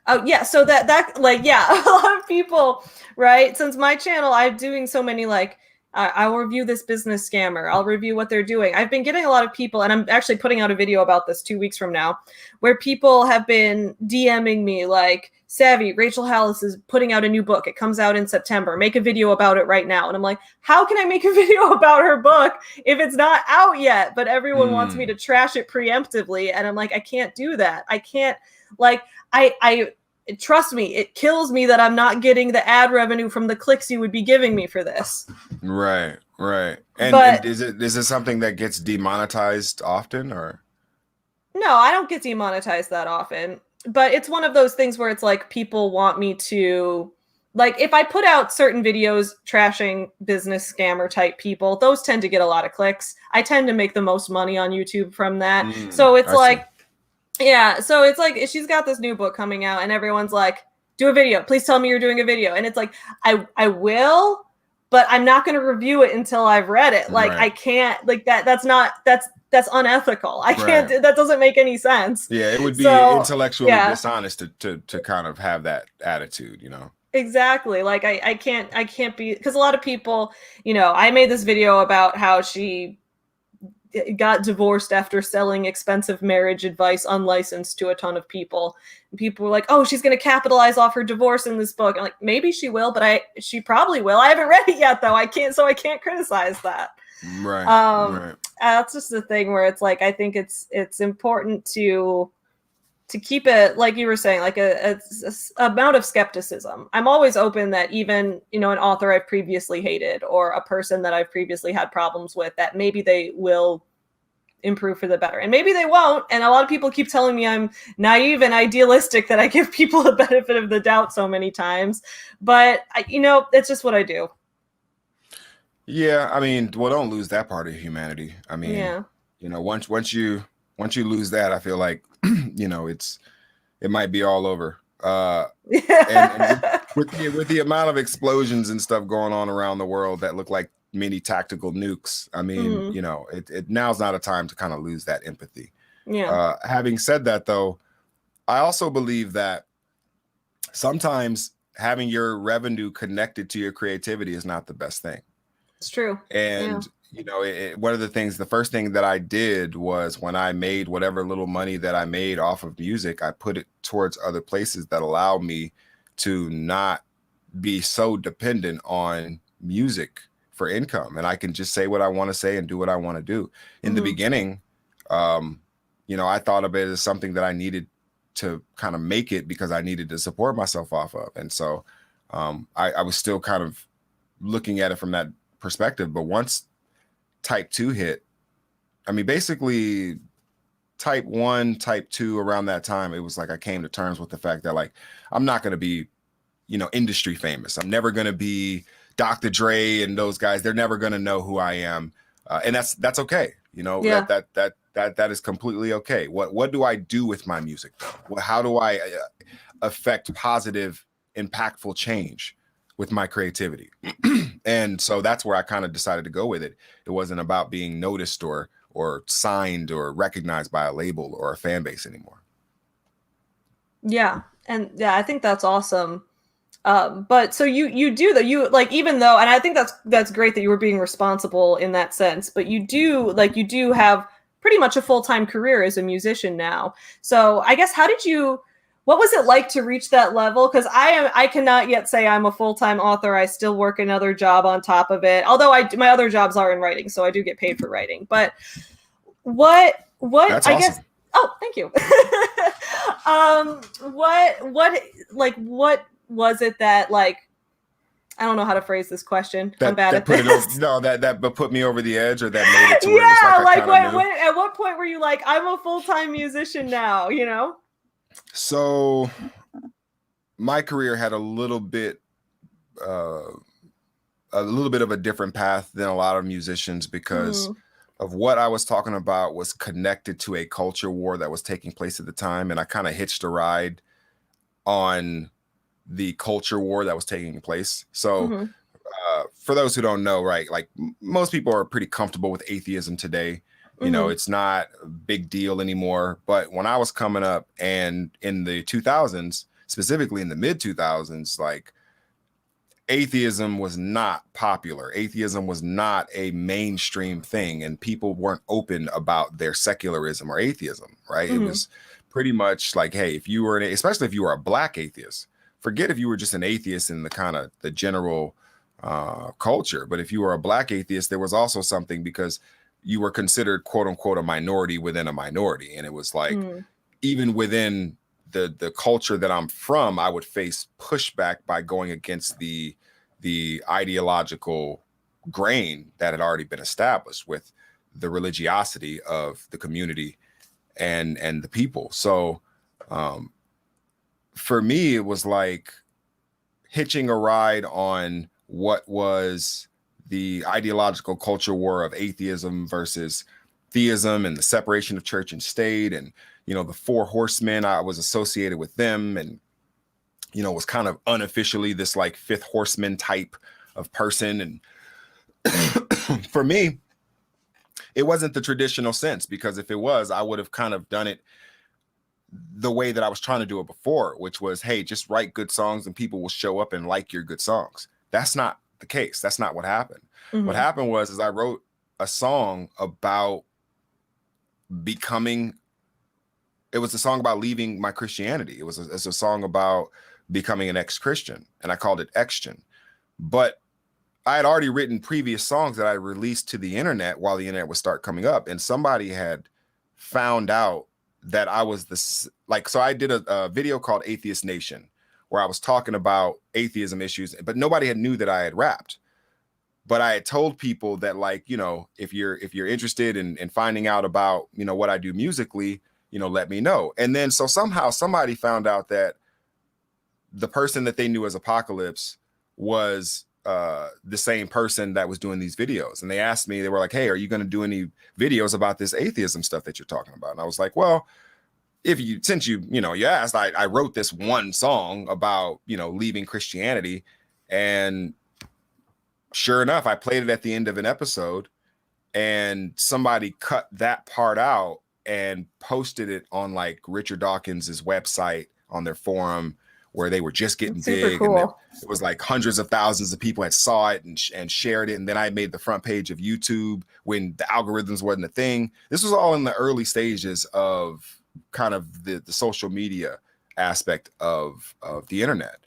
Oh yeah, so that like, yeah, a lot of people, right? Since my channel, I'm doing so many like, I'll review this business scammer. I'll review what they're doing. I've been getting a lot of people, and I'm actually putting out a video about this 2 weeks from now, where people have been DMing me like, Savvy, Rachel Hollis is putting out a new book. It comes out in September. Make a video about it right now. And I'm like, how can I make a video about her book if it's not out yet? But everyone wants me to trash it preemptively. And I'm like, I can't do that. I can't, like, I trust me, it kills me that I'm not getting the ad revenue from the clicks you would be giving me for this. Right. And is it something that gets demonetized often, or? No, I don't get demonetized that often. But it's one of those things where it's like, people want me to, like, if I put out certain videos trashing business scammer type people, those tend to get a lot of clicks. I tend to make the most money on YouTube from that. So it's like, yeah, so it's like, she's got this new book coming out and everyone's like, do a video. Please tell me you're doing a video. And it's like, I will, but I'm not going to review it until I've read it. Like, I can't, like, that's unethical. I can't, that doesn't make any sense. Yeah, it would be intellectually dishonest to kind of have that attitude, Exactly. Like, I can't be, because a lot of people, I made this video about how she got divorced after selling expensive marriage advice unlicensed to a ton of people. And people were like, oh, she's going to capitalize off her divorce in this book. I'm like, maybe she will, but she probably will. I haven't read it yet though. I can't criticize that. Right. That's just the thing where it's like, I think it's important to keep it, like you were saying, like a amount of skepticism. I'm always open that even, an author I've previously hated or a person that I've previously had problems with, that maybe they will improve for the better. And maybe they won't. And a lot of people keep telling me I'm naive and idealistic, that I give people the benefit of the doubt so many times. But, it's just what I do. Yeah, I mean, well, don't lose that part of humanity. I mean, once you lose that, I feel like, it might be all over. And with the amount of explosions and stuff going on around the world that look like mini tactical nukes, I mean, it now's not a time to kind of lose that empathy. Yeah. Having said that, though, I also believe that sometimes having your revenue connected to your creativity is not the best thing. It's true. And one of the first thing that I did was, when I made whatever little money that I made off of music, I put it towards other places that allow me to not be so dependent on music for income. And I can just say what I want to say and do what I want to do. In the beginning, I thought of it as something that I needed to kind of make it because I needed to support myself off of. And so I was still kind of looking at it from that perspective. But once type 2 hit, I mean, basically type 1, type 2, around that time, it was like I came to terms with the fact that, like, I'm not going to be, industry famous. I'm never going to be Dr. Dre and those guys. They're never going to know who I am. And that's okay. That is completely okay. What do I do with my music though? How do I affect positive, impactful change with my creativity? And so that's where I kind of decided to go with it. It wasn't about being noticed or signed or recognized by a label or a fan base anymore. Yeah. And yeah, I think that's awesome. But so you do that, you like, even though, and I think that's great that you were being responsible in that sense, but you do have pretty much a full-time career as a musician now. So I guess what was it like to reach that level? Because I cannot yet say I'm a full-time author. I still work another job on top of it. Although my other jobs are in writing, so I do get paid for writing. But what That's I awesome. guess, oh, thank you. What was it that, like, I don't know how to phrase this question. I'm bad at this. That put me over the edge, or that made it to where it was like at what point were you like, I'm a full-time musician now, you know? So my career had a little bit of a different path than a lot of musicians, because of what I was talking about was connected to a culture war that was taking place at the time. And I kind of hitched a ride on the culture war that was taking place. So for those who don't know, right, like most people are pretty comfortable with atheism today. You know, it's not a big deal anymore. But when I was coming up, and in the 2000s, specifically in the mid 2000s, like, atheism was not popular. Atheism was not a mainstream thing, and people weren't open about their secularism or atheism, right? It was pretty much like, hey, if you were especially if you were a Black atheist, forget if you were just an atheist in the kind of the general culture, but if you were a Black atheist, there was also something, because you were considered, quote unquote, a minority within a minority. And it was like, even within the culture that I'm from, I would face pushback by going against the ideological grain that had already been established with the religiosity of the community and the people. So for me, it was like hitching a ride on what was the ideological culture war of atheism versus theism, and the separation of church and state, and, you know, the four horsemen. I was associated with them, and, you know, was kind of unofficially this like fifth horseman type of person. And for me, it wasn't the traditional sense, because if it was, I would have kind of done it the way that I was trying to do it before, which was, hey, just write good songs and people will show up and like your good songs. That's not the case. That's not what happened. What happened was I wrote a song about becoming, it was a song about leaving my Christianity. It's a song about becoming an ex-Christian, and I called it Extion. But I had already written previous songs that I released to the internet while the internet would start coming up, and somebody had found out that I was so I did a video called Atheist Nation, where I was talking about atheism issues, but nobody had knew that I had rapped. But I had told people that, like, you know, if you're interested in finding out about, you know, what I do musically, you know, let me know. And then so somehow somebody found out that the person that they knew as Apocalypse was the same person that was doing these videos. And they asked me, they were like, hey, are you going to do any videos about this atheism stuff that you're talking about? And I was like, well, since you asked, I wrote this one song about, you know, leaving Christianity. And sure enough, I played it at the end of an episode, and somebody cut that part out and posted it on like Richard Dawkins's website on their forum, where they were just getting big. Cool. And it was like hundreds of thousands of people had saw it and shared it. And then I made the front page of YouTube when the algorithms wasn't a thing. This was all in the early stages of kind of the social media aspect of the internet.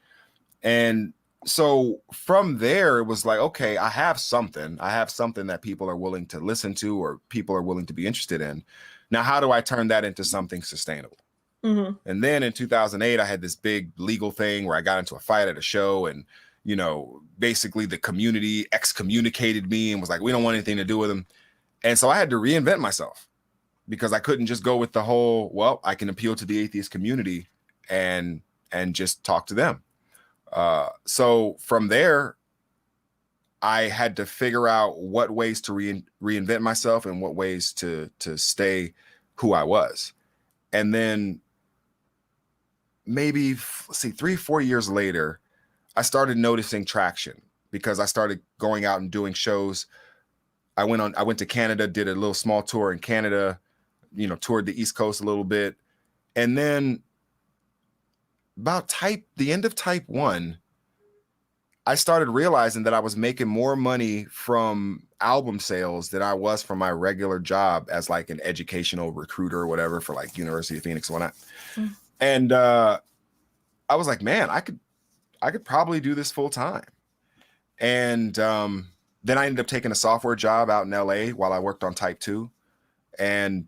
And so from there, it was like, okay, I have something that people are willing to listen to, or people are willing to be interested in. Now, how do I turn that into something sustainable? And then in 2008, I had this big legal thing where I got into a fight at a show, and, you know, basically the community excommunicated me and was like, we don't want anything to do with them. And so I had to reinvent myself, because I couldn't just go with the whole, well, I can appeal to the atheist community and just talk to them. So from there, I had to figure out what ways to reinvent myself and what ways to stay who I was. And then maybe, let's see, 3-4 years later, I started noticing traction because I started going out and doing shows. I went to Canada, did a little small tour in Canada, toured the East Coast a little bit. And then about the end of type 1, I started realizing that I was making more money from album sales than I was from my regular job as like an educational recruiter or whatever for like University of Phoenix and whatnot. Mm. And I was like, man, I could probably do this full time. And then I ended up taking a software job out in LA while I worked on type 2. And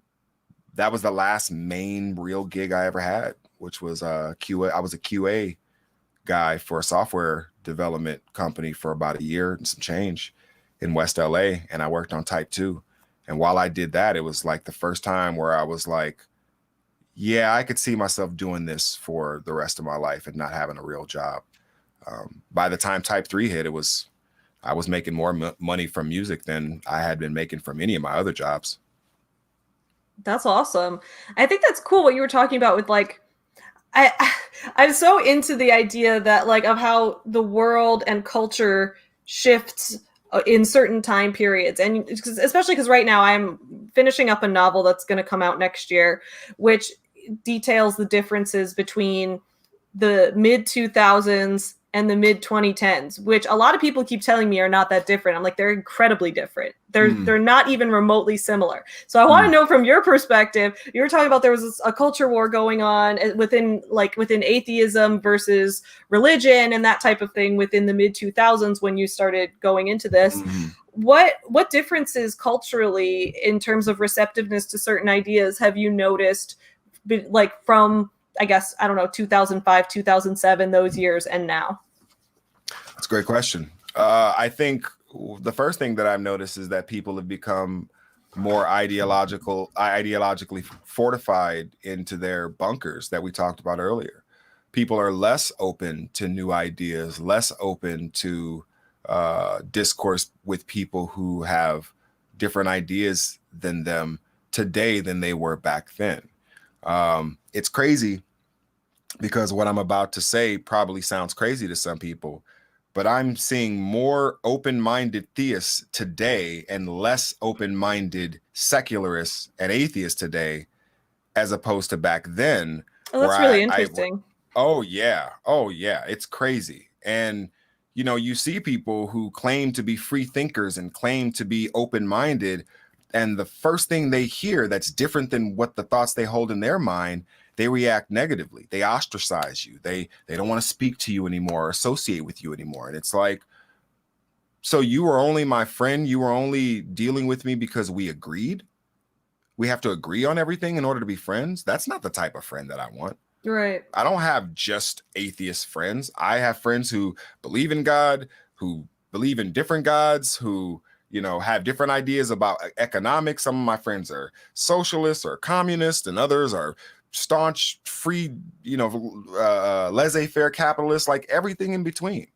that was the last main real gig I ever had, which was QA. I was a QA guy for a software development company for about a year and some change in West LA. And I worked on type 2. And while I did that, it was like the first time where I was like, yeah, I could see myself doing this for the rest of my life and not having a real job. By the time type 3 hit, I was making more money from music than I had been making from any of my other jobs. That's awesome. I think that's cool what you were talking about with like, I'm so into the idea that like of how the world and culture shifts in certain time periods. And especially because right now I'm finishing up a novel that's going to come out next year, which details the differences between the mid 2000s and the mid 2010s, which a lot of people keep telling me are not that different. I'm like, they're incredibly different. They're not even remotely similar. So I want to know from your perspective, you were talking about there was a culture war going on within atheism versus religion and that type of thing within the mid 2000s when you started going into this. What differences culturally in terms of receptiveness to certain ideas have you noticed, like from, I guess, I don't know, 2005, 2007, those years, and now? That's a great question. I think the first thing that I've noticed is that people have become more ideologically fortified into their bunkers that we talked about earlier. People are less open to new ideas, less open to discourse with people who have different ideas than them today than they were back then. It's crazy because what I'm about to say probably sounds crazy to some people, but I'm seeing more open-minded theists today and less open-minded secularists and atheists today, as opposed to back then. Oh, that's really interesting. Oh yeah. It's crazy. And, you see people who claim to be free thinkers and claim to be open-minded, and the first thing they hear that's different than what the thoughts they hold in their mind, they react negatively. They ostracize you. They don't want to speak to you anymore or associate with you anymore. And it's like, so you were only my friend. You were only dealing with me because we agreed. We have to agree on everything in order to be friends. That's not the type of friend that I want. Right. I don't have just atheist friends. I have friends who believe in God, who believe in different gods, who have different ideas about economics. Some of my friends are socialists or communists, and others are staunch, free, laissez-faire capitalists, like everything in between.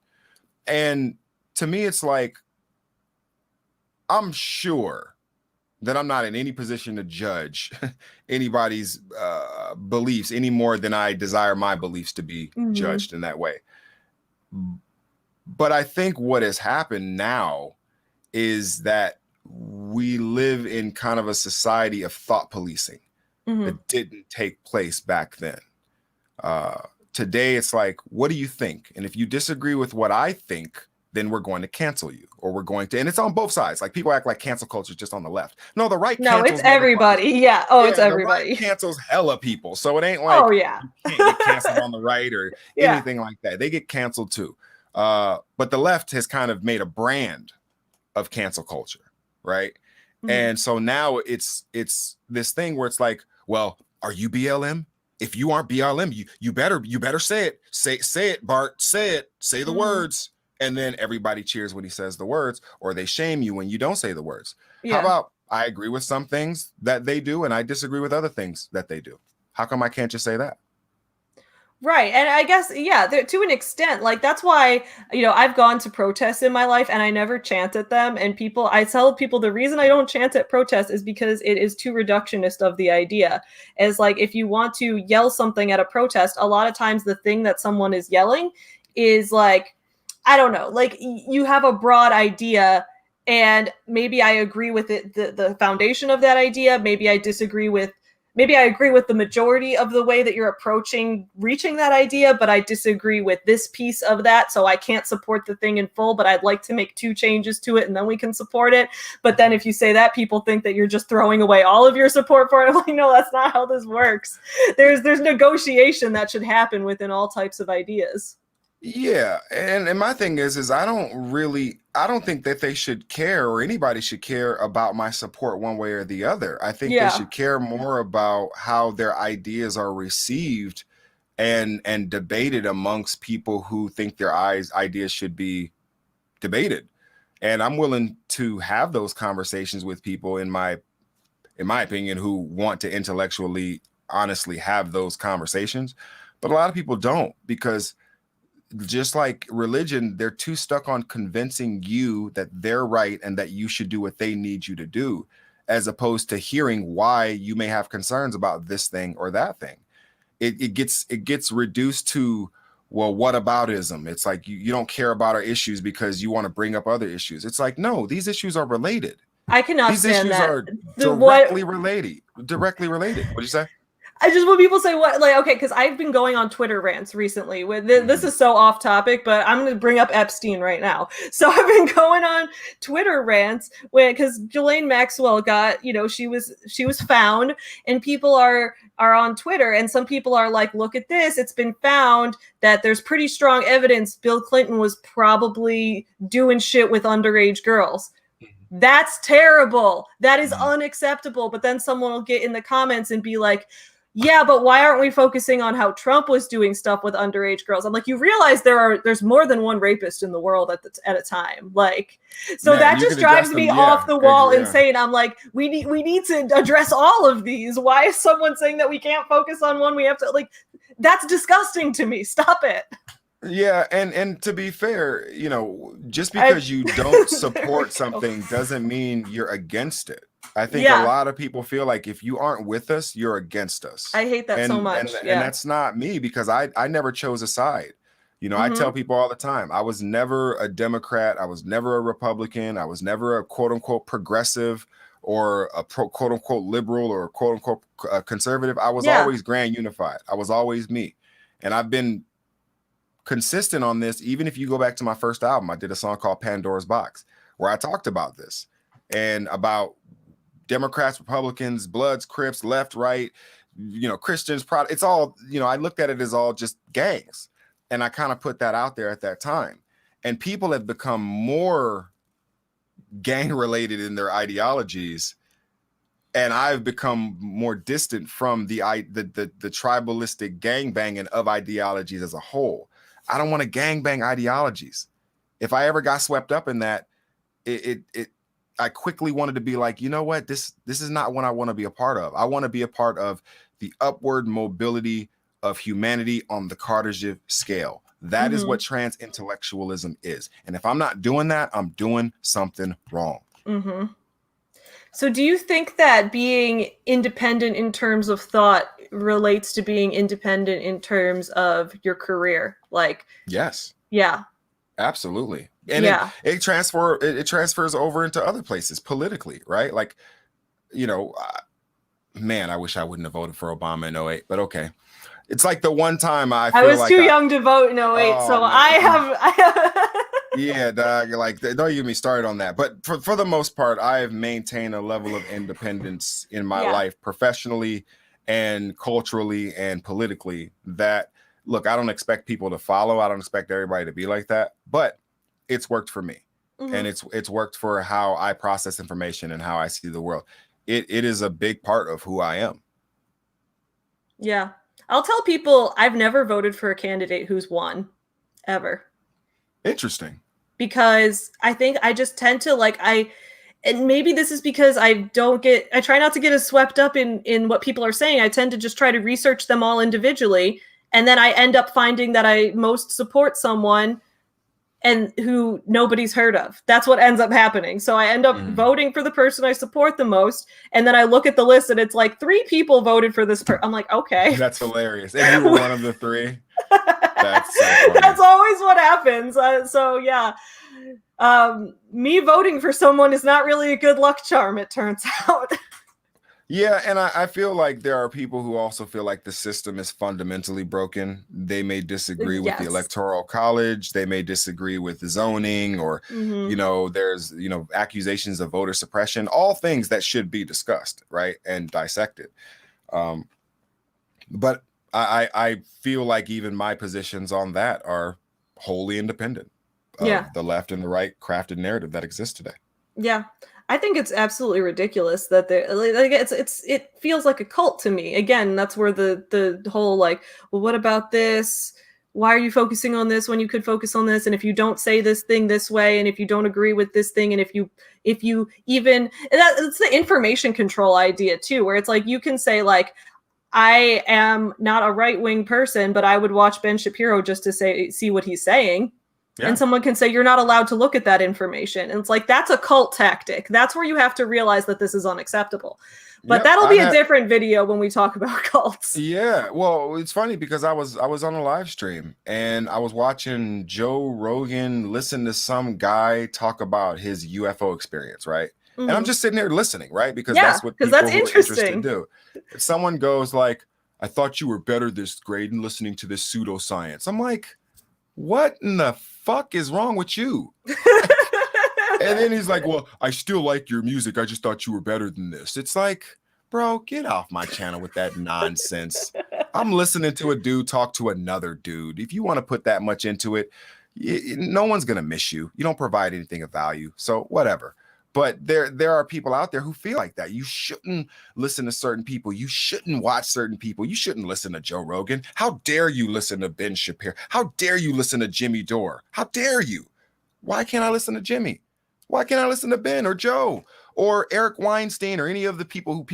And to me, it's like, I'm sure that I'm not in any position to judge anybody's beliefs any more than I desire my beliefs to be judged in that way. But I think what has happened now is that we live in kind of a society of thought policing that didn't take place back then. Today, it's like, what do you think? And if you disagree with what I think, then we're going to cancel you, or we're going to, and it's on both sides. Like, people act like cancel culture is just on the left. No, the right. No, it's everybody. Yeah. Oh, yeah, it's everybody. The right cancels hella people. So it ain't like, oh yeah, you can't get canceled on the right or anything like that. They get canceled too. But the left has kind of made a brand of cancel culture, right? And so now it's this thing where it's like, well, are you BLM? If you aren't BLM, you better say it. Say it, Bart. Say it. Say the words. And then everybody cheers when he says the words, or they shame you when you don't say the words. Yeah. How about, I agree with some things that they do and I disagree with other things that they do? How come I can't just say that? Right. And I guess, yeah, to an extent, like that's why, I've gone to protests in my life and I never chant at them. And I tell people the reason I don't chant at protests is because it is too reductionist of the idea. As like, if you want to yell something at a protest, a lot of times the thing that someone is yelling is like, I don't know, like you have a broad idea and maybe I agree with it, the foundation of that idea. Maybe I agree with the majority of the way that you're approaching reaching that idea, but I disagree with this piece of that. So I can't support the thing in full, but I'd like to make 2 changes to it and then we can support it. But then if you say that, people think that you're just throwing away all of your support for it. I'm like, no, that's not how this works. There's negotiation that should happen within all types of ideas. Yeah, and my thing is I don't think that they should care or anybody should care about my support one way or the other. I think they should care more about how their ideas are received and debated amongst people who think their ideas should be debated. And I'm willing to have those conversations with people in my opinion who want to intellectually honestly have those conversations, but a lot of people don't, because just like religion, they're too stuck on convincing you that they're right and that you should do what they need you to do, as opposed to hearing why you may have concerns about this thing or that thing. It gets reduced to, well, what aboutism? It's like you don't care about our issues because you want to bring up other issues. It's like, no, these issues are related. I cannot These stand issues that. are directly related. What'd you say? I just, when people say what, like, okay, because I've been going on Twitter rants recently. This is so off topic, but I'm going to bring up Epstein right now. So I've been going on Twitter rants because Ghislaine Maxwell got, she was found, and people are on Twitter, and some people are like, look at this, it's been found that there's pretty strong evidence Bill Clinton was probably doing shit with underage girls. That's terrible. That is unacceptable. But then someone will get in the comments and be like, yeah, but why aren't we focusing on how Trump was doing stuff with underage girls? I'm like, you realize there's more than one rapist in the world at a time. Like, so that just drives me off the wall insane. I'm like, we need to address all of these. Why is someone saying that we can't focus on one? We have to, like, that's disgusting to me. Stop it. Yeah, and to be fair, just because you don't support something doesn't mean you're against it. I think a lot of people feel like if you aren't with us, you're against us. I hate that so much. And that's not me, because I never chose a side. I tell people all the time, I was never a Democrat. I was never a Republican. I was never a quote unquote progressive or a quote unquote liberal or quote unquote conservative. I was always grand unified. I was always me. And I've been consistent on this. Even if you go back to my first album, I did a song called Pandora's Box, where I talked about this and about Democrats, Republicans, Bloods, Crips, left, right, Christians, it's all, I looked at it as all just gangs. And I kind of put that out there at that time. And people have become more gang related in their ideologies. And I've become more distant from the tribalistic gangbanging of ideologies as a whole. I don't want to gangbang ideologies. If I ever got swept up in that, I quickly wanted to be like, you know what? This is not what I want to be a part of. I want to be a part of the upward mobility of humanity on the Kardashev scale. That is what trans intellectualism is. And if I'm not doing that, I'm doing something wrong. Mm-hmm. So do you think that being independent in terms of thought relates to being independent in terms of your career? Like, yes. Yeah. Absolutely. And it transfers over into other places politically, right? Like, man, I wish I wouldn't have voted for Obama in 2008, but okay. It's like the one time I was like too young to vote in 2008, so man. I have yeah, dog, like don't get me started on that. But for the most part, I have maintained a level of independence in my life, professionally and culturally and politically, that look, I don't expect people to follow. I don't expect everybody to be like that, but it's worked for me. And it's worked for how I process information and how I see the world. It is a big part of who I am. Yeah. I'll tell people I've never voted for a candidate who's won, ever. Interesting. Because I think I just tend to and maybe this is because I try not to get as swept up in what people are saying. I tend to just try to research them all individually. And then I end up finding that I most support someone and who nobody's heard of. That's what ends up happening. So I end up voting for the person I support the most. And then I look at the list and it's like 3 people voted for this person. I'm like, okay. That's hilarious. And you were one of the 3? That's so funny. That's always what happens. So yeah, me voting for someone is not really a good luck charm, it turns out. Yeah, and I feel like there are people who also feel like the system is fundamentally broken. They may disagree with the Electoral College. They may disagree with the zoning, or, you know, there's, you know, accusations of voter suppression, all things that should be discussed, right, and dissected. But I feel like even my positions on that are wholly independent of the left and the right crafted narrative that exists today. Yeah. I think it's absolutely ridiculous that it feels like a cult to me. Again, that's where the whole like, well, what about this? Why are you focusing on this when you could focus on this? And if you don't say this thing this way, and if you don't agree with this thing, and if you even, it's the information control idea too, where it's like you can say like, I am not a right-wing person, but I would watch Ben Shapiro just to see what he's saying. Yeah. And someone can say, you're not allowed to look at that information. And it's like, that's a cult tactic. That's where you have to realize that this is unacceptable. But that'll be a different video when we talk about cults. Yeah. Well, it's funny because I was on a live stream and I was watching Joe Rogan listen to some guy talk about his UFO experience, right? And I'm just sitting there listening, right? Because that's what people who are interested do. If someone goes like, I thought you were better this grade and listening to this pseudoscience. I'm like, what in the fuck is wrong with you? And then he's like, well, I still like your music. I just thought you were better than this. It's like, bro, get off my channel with that nonsense. I'm listening to a dude talk to another dude. If you want to put that much into it, no one's going to miss you. You don't provide anything of value. So whatever. But there are people out there who feel like that. You shouldn't listen to certain people. You shouldn't watch certain people. You shouldn't listen to Joe Rogan. How dare you listen to Ben Shapiro? How dare you listen to Jimmy Dore? How dare you? Why can't I listen to Jimmy? Why can't I listen to Ben or Joe or Eric Weinstein or any of the people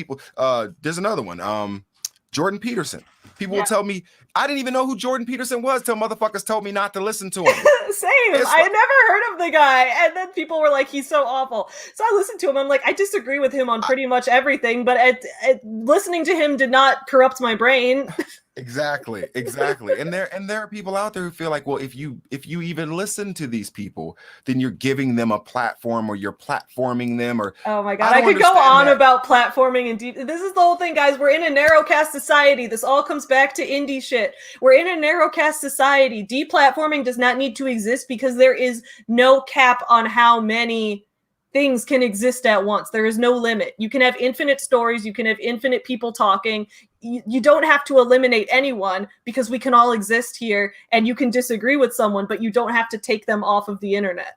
there's another one, Jordan Peterson. People will tell me, I didn't even know who Jordan Peterson was till motherfuckers told me not to listen to him. Same. I had never heard of the guy. And then people were like, he's so awful. So I listened to him. I'm like, I disagree with him on pretty much everything, but listening to him did not corrupt my brain. Exactly. And there are people out there who feel like, well, if you even listen to these people, then you're giving them a platform or you're platforming them. Or oh my God, I could go on about platforming and deep. This is the whole thing, guys. We're in a narrowcast society. This all comes back to indie shit. We're in a narrowcast society. Deplatforming does not need to exist because there is no cap on how many things can exist at once. There is no limit. You can have infinite stories. You can have infinite people talking. You don't have to eliminate anyone because we can all exist here, and you can disagree with someone, but you don't have to take them off of the internet.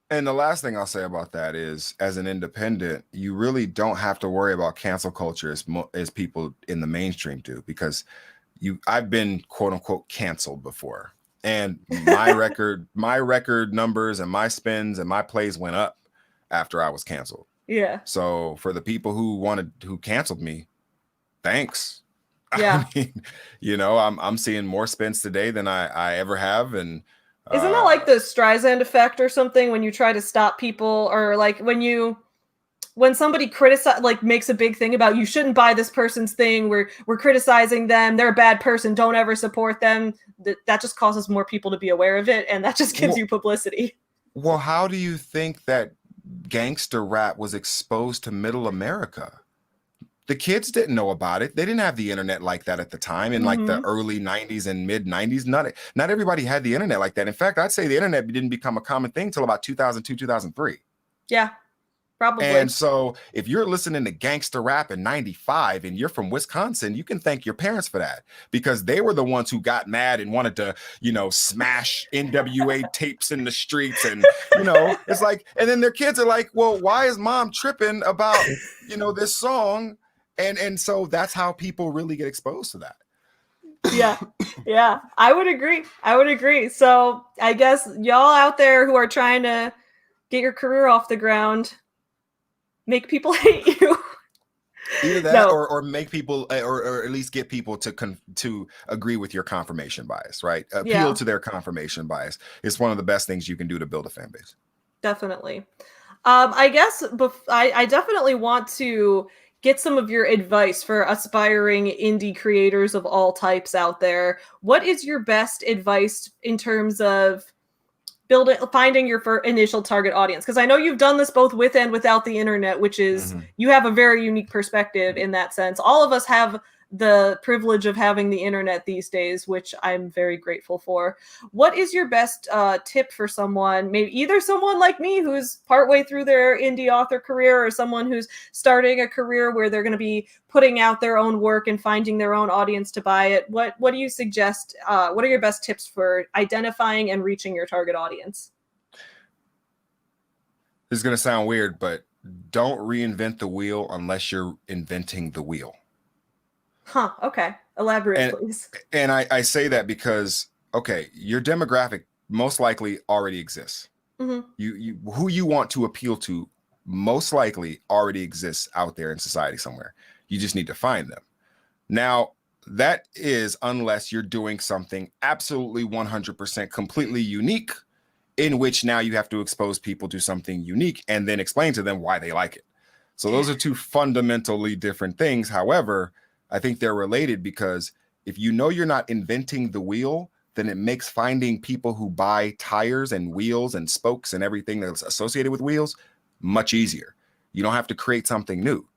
And the last thing I'll say about that is, as an independent, you really don't have to worry about cancel culture as people in the mainstream do, because I've been quote unquote canceled before, and my record numbers and my spins and my plays went up after I was canceled. Yeah. So for the people who canceled me, thanks. Yeah. I mean, you know, I'm seeing more spins today than I ever have. And isn't that like the Streisand effect or something, when you try to stop people, or like when somebody makes a big thing about, you shouldn't buy this person's thing, we're criticizing them, they're a bad person, don't ever support them. That just causes more people to be aware of it, and that just gives you publicity. Well, how do you think that gangster rap was exposed to middle America? The kids didn't know about it. They didn't have the internet like that at the time in like the early 90s and mid 90s. Not everybody had the internet like that. In fact, I'd say the internet didn't become a common thing till about 2002, 2003. Yeah, probably. And so if you're listening to gangster rap in 95 and you're from Wisconsin, you can thank your parents for that, because they were the ones who got mad and wanted to, you know, smash NWA tapes in the streets. And, you know, it's like, and then their kids are like, well, why is mom tripping about, you know, this song? And so that's how people really get exposed to that. Yeah, I would agree. So I guess y'all out there who are trying to get your career off the ground, make people hate you. Either that, No, or make people, or at least get people to agree with your confirmation bias, right? Appeal yeah, to their confirmation bias. It's one of the best things you can do to build a fan base. definitely. I guess I definitely want to get some of your advice for aspiring indie creators of all types out there. What is your best advice in terms of finding your initial target audience? Because I know you've done this both with and without the internet, which is, Mhm. you have a very unique perspective in that sense. All of us have the privilege of having the internet these days, which I'm very grateful for. What is your best tip for someone, maybe either someone like me who's partway through their indie author career, or someone who's starting a career where they're going to be putting out their own work and finding their own audience to buy it? What do you suggest? What are your best tips for identifying and reaching your target audience? This is going to sound weird, but don't reinvent the wheel unless you're inventing the wheel. Huh. Okay. Elaborate, And please. I say that because, okay, your demographic most likely already exists. Mm-hmm. You who you want to appeal to most likely already exists out there in society somewhere. You just need to find them. Now, that is unless you're doing something absolutely 100% completely unique, in which now you have to expose people to something unique and then explain to them why they like it. So those are two fundamentally different things. However, I think they're related because if you know you're not inventing the wheel, then it makes finding people who buy tires and wheels and spokes and everything that's associated with wheels much easier. You don't have to create something new.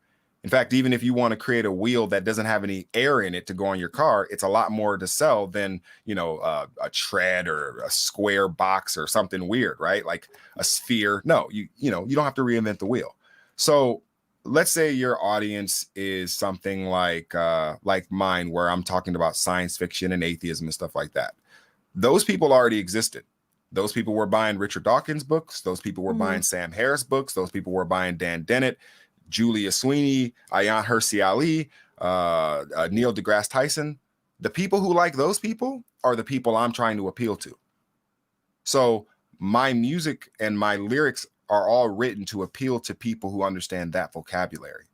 In fact, even if you want to create a wheel that doesn't have any air in it to go on your car, it's a lot more to sell than, a tread or a square box or something weird, right? Like a sphere. No, you don't have to reinvent the wheel. So let's say your audience is something like mine, where I'm talking about science fiction and atheism and stuff like that. Those people already existed. Those people were buying Richard Dawkins books. Those people were Mm-hmm. buying Sam Harris books. Those people were buying Dan Dennett, Julia Sweeney, Ayaan Hirsi Ali, Neil deGrasse Tyson. The people who like those people are the people I'm trying to appeal to. So my music and my lyrics are all written to appeal to people who understand that vocabulary.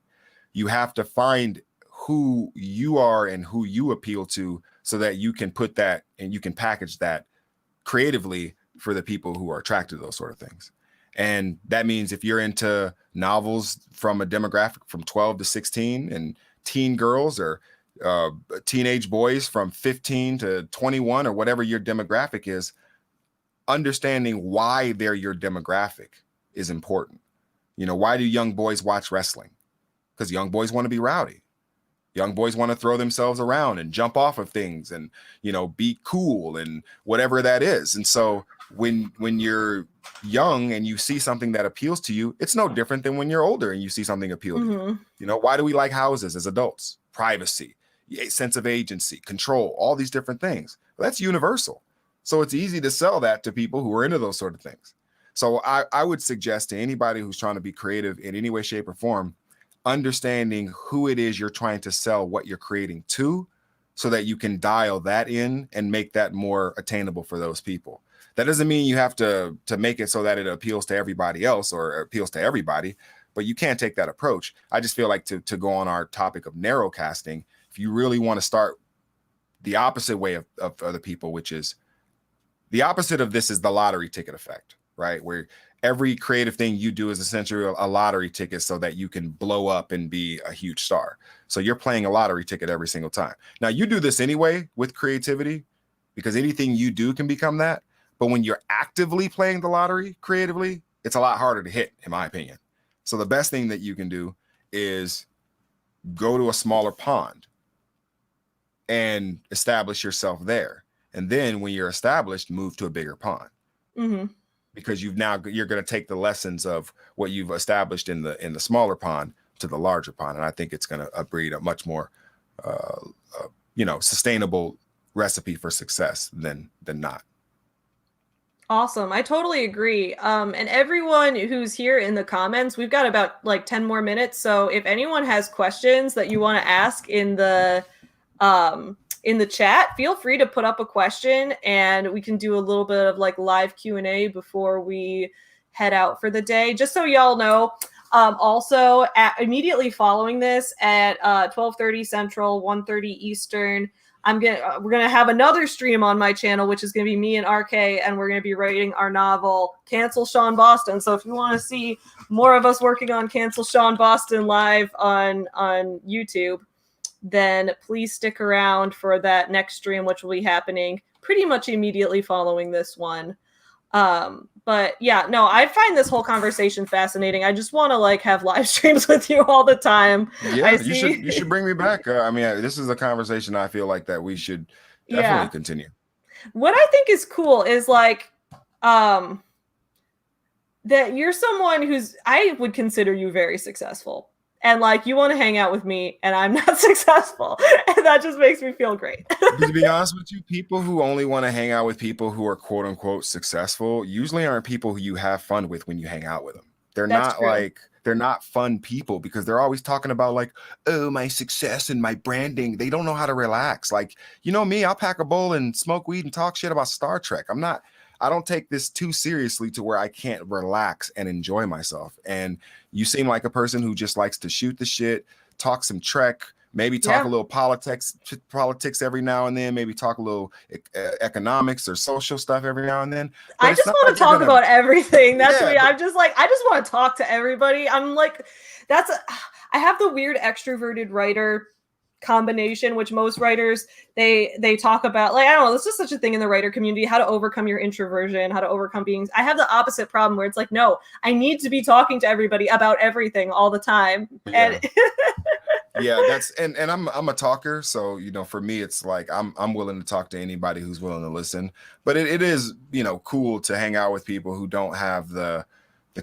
You have to find who you are and who you appeal to so that you can put that and you can package that creatively for the people who are attracted to those sort of things. And that means if you're into novels from a demographic from 12 to 16 and teen girls, or teenage boys from 15 to 21, or whatever your demographic is, understanding why they're your demographic is important. Why do young boys watch wrestling? Because young boys want to be rowdy. Young boys want to throw themselves around and jump off of things and, be cool and whatever that is. And so when you're young and you see something that appeals to you, it's no different than when you're older and you see something appeal to you. Mm-hmm. Why do we like houses as adults? Privacy, a sense of agency, control, all these different things. Well, that's universal. So it's easy to sell that to people who are into those sort of things. So I would suggest to anybody who's trying to be creative in any way, shape, or form, understanding who it is you're trying to sell what you're creating to, so that you can dial that in and make that more attainable for those people. That doesn't mean you have to make it so that it appeals to everybody else or appeals to everybody, but you can't take that approach. I just feel like to go on our topic of narrowcasting, if you really want to start the opposite way of other people, which is the opposite of this, is the lottery ticket effect, right? Where every creative thing you do is essentially a lottery ticket so that you can blow up and be a huge star. So you're playing a lottery ticket every single time. Now, you do this anyway with creativity, because anything you do can become that. But when you're actively playing the lottery creatively, it's a lot harder to hit, in my opinion. So the best thing that you can do is go to a smaller pond and establish yourself there. And then when you're established, move to a bigger pond. Mm-hmm. Because you're going to take the lessons of what you've established in the smaller pond to the larger pond. And I think it's going to breed a much more, sustainable recipe for success than not. Awesome. I totally agree. And everyone who's here in the comments, we've got about like 10 more minutes. So if anyone has questions that you want to ask in the chat, feel free to put up a question and we can do a little bit of like live Q&A before we head out for the day. Just so y'all know, Also, immediately following this at 12:30 Central, 1:30 Eastern, we're gonna have another stream on my channel, which is gonna be me and RK, and we're gonna be writing our novel Cancel Sean Boston. So if you want to see more of us working on Cancel Sean Boston live on YouTube, then please stick around for that next stream, which will be happening pretty much immediately following this one. But yeah, no, I find this whole conversation fascinating. I just want to like have live streams with you all the time. Yeah, you should bring me back. I mean, this is a conversation I feel like that we should definitely continue. What I think is cool is like that you're someone I would consider you very successful. And like you want to hang out with me and I'm not successful. And that just makes me feel great. To be honest with you, people who only want to hang out with people who are quote unquote successful usually aren't people who you have fun with when you hang out with them. They're not fun people because they're always talking about like, oh, my success and my branding. They don't know how to relax. Like, you know me, I'll pack a bowl and smoke weed and talk shit about Star Trek. I don't take this too seriously to where I can't relax and enjoy myself. And you seem like a person who just likes to shoot the shit, talk some Trek, maybe talk a little politics every now and then, maybe talk a little economics or social stuff every now and then. But I just want to talk about everything. That's me. I just want to talk to everybody. I'm like, I have the weird extroverted writer combination, which most writers they talk about, like, I don't know, there's just such a thing in the writer community, how to overcome your introversion, how to overcome being. I have the opposite problem where it's like, no, I need to be talking to everybody about everything all the time. And yeah, that's and I'm a talker, so you know, for me it's like I'm willing to talk to anybody who's willing to listen. But it is, you know, cool to hang out with people who don't have the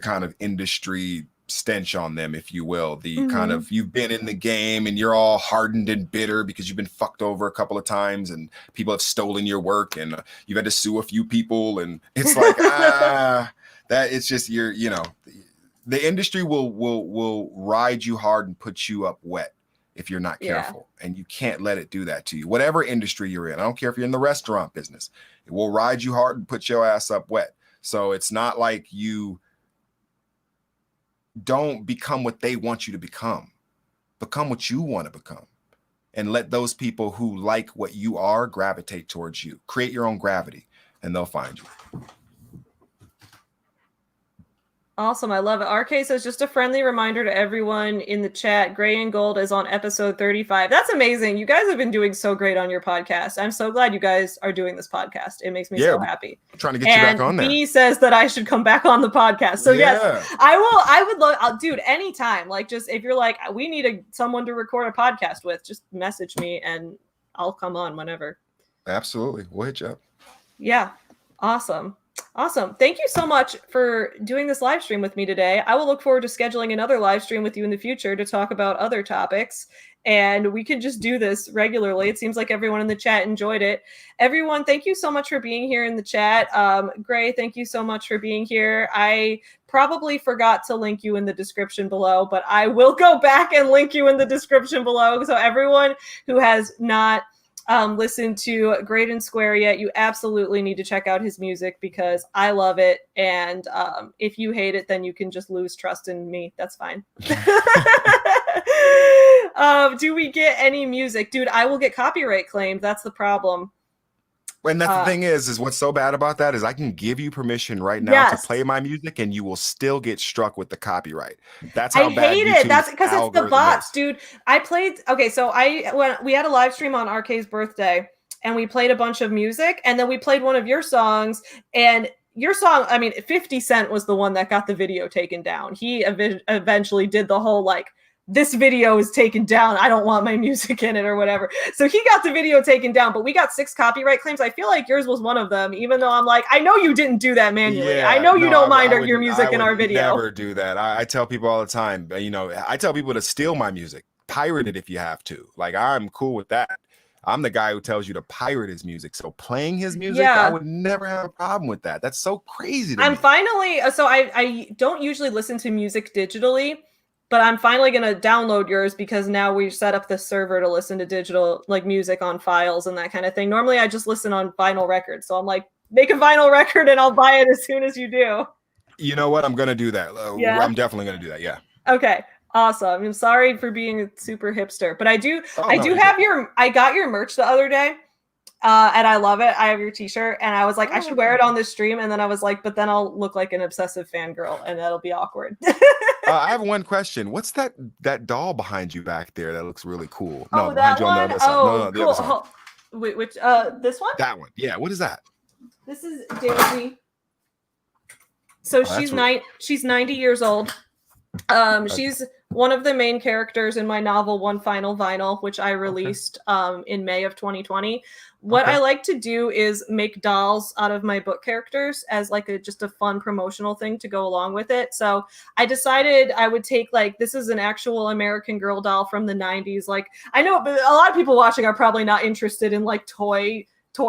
kind of industry stench on them, if you will, the kind of, you've been in the game and you're all hardened and bitter because you've been fucked over a couple of times and people have stolen your work and you've had to sue a few people, and it's like that it's just, you know, the industry will ride you hard and put you up wet if you're not careful, and you can't let it do that to you. Whatever industry you're in, I don't care if you're in the restaurant business, it will ride you hard and put your ass up wet. So it's not like you don't become what they want you to become what you want to become, and let those people who like what you are gravitate towards you. Create your own gravity and they'll find you. Awesome. I love it. RK says, just a friendly reminder to everyone in the chat, Gray and Gold is on episode 35. That's amazing. You guys have been doing so great on your podcast. I'm so glad you guys are doing this podcast. It makes me so happy. I'm trying to get you back on there. B says that I should come back on the podcast. So yes, I would love, dude, anytime. Like, just if you're like, we need someone to record a podcast with, just message me and I'll come on whenever. Absolutely. We'll hit you up. Yeah. Awesome. Awesome. Thank you so much for doing this live stream with me today. I will look forward to scheduling another live stream with you in the future to talk about other topics, and we can just do this regularly. It seems like everyone in the chat enjoyed it. Everyone, thank you so much for being here in the chat. Gray, thank you so much for being here. I probably forgot to link you in the description below, but I will go back and link you in the description below. So everyone who has not listened to Greydon Square yet, you absolutely need to check out his music because I love it. And if you hate it, then you can just lose trust in me. That's fine. Do we get any music? Dude, I will get copyright claimed. That's the problem. And that's the thing is what's so bad about that is I can give you permission right now to play my music and you will still get struck with the copyright. That's how bad hate it. That's because it's the bots, dude. So we had a live stream on RK's birthday and we played a bunch of music, and then we played one of your songs, and your song, I mean, 50 Cent was the one that got the video taken down. He eventually did the whole like, this video is taken down, I don't want my music in it or whatever. So he got the video taken down, but we got 6 copyright claims. I feel like yours was one of them, even though I'm like, I know you didn't do that manually. I know you don't mind your music in our video. I would never do that. I tell people all the time, you know, I tell people to steal my music, pirate it if you have to. Like, I'm cool with that. I'm the guy who tells you to pirate his music. So playing his music, I would never have a problem with that. That's so crazy to me. I'm finally, so I don't usually listen to music digitally, but I'm finally going to download yours because now we've set up the server to listen to digital, like music on files and that kind of thing. Normally I just listen on vinyl records. So I'm like, make a vinyl record and I'll buy it as soon as you do. You know what? I'm going to do that. I'm definitely going to do that. Yeah. Okay. Awesome. I'm sorry for being a super hipster, but I got your merch the other day. And I love it. I have your t-shirt and I was like, I should wear it on this stream. And then I was like, but then I'll look like an obsessive fangirl and that'll be awkward. I have one question. What's that doll behind you back there that looks really cool? No, Oh, behind that you one? on the other side. No, the cool. other side. Wait, which, this one? That one. Yeah, what is that? This is Daisy. So she's 90 years old. She's one of the main characters in my novel One Final Vinyl, which I released in May of 2020. What I like to do is make dolls out of my book characters as like just a fun promotional thing to go along with it. So I decided I would take this is an actual American Girl doll from the 90s. Like, I know but a lot of people watching are probably not interested in like toy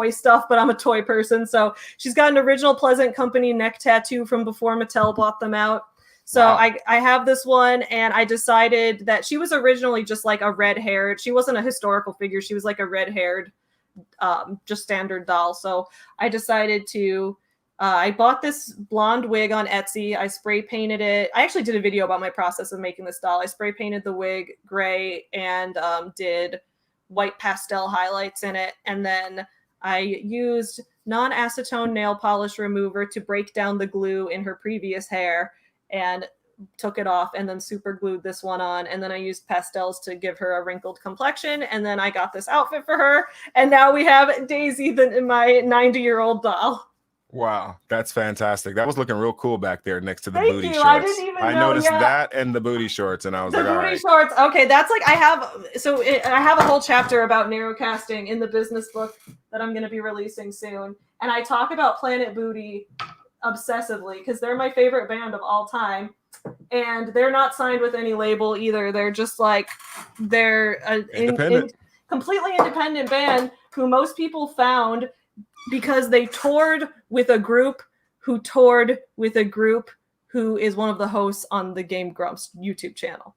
stuff, but I'm a toy person. So she's got an original Pleasant Company neck tattoo from before Mattel bought them out. So wow. I have this one, and I decided that she was originally just like a red-haired. She wasn't a historical figure. She was like a red-haired, just standard doll. So I decided to, I bought this blonde wig on Etsy. I spray painted it. I actually did a video about my process of making this doll. I spray painted the wig gray and did white pastel highlights in it. And then I used non-acetone nail polish remover to break down the glue in her previous hair and took it off and then super glued this one on. And then I used pastels to give her a wrinkled complexion. And then I got this outfit for her. And now we have Daisy, my 90-year-old doll. Wow, that's fantastic. That was looking real cool back there next to the Thank booty you. shorts. I didn't even know. I noticed that and the booty shorts, and I was like, all right. The booty shorts. Okay, that's like I have a whole chapter about narrowcasting in the business book that I'm going to be releasing soon. And I talk about Planet Booty obsessively because they're my favorite band of all time. And they're not signed with any label either. They're just like, they're an completely independent band who most people found because they toured with a group who toured with a group who is one of the hosts on the Game Grumps YouTube channel.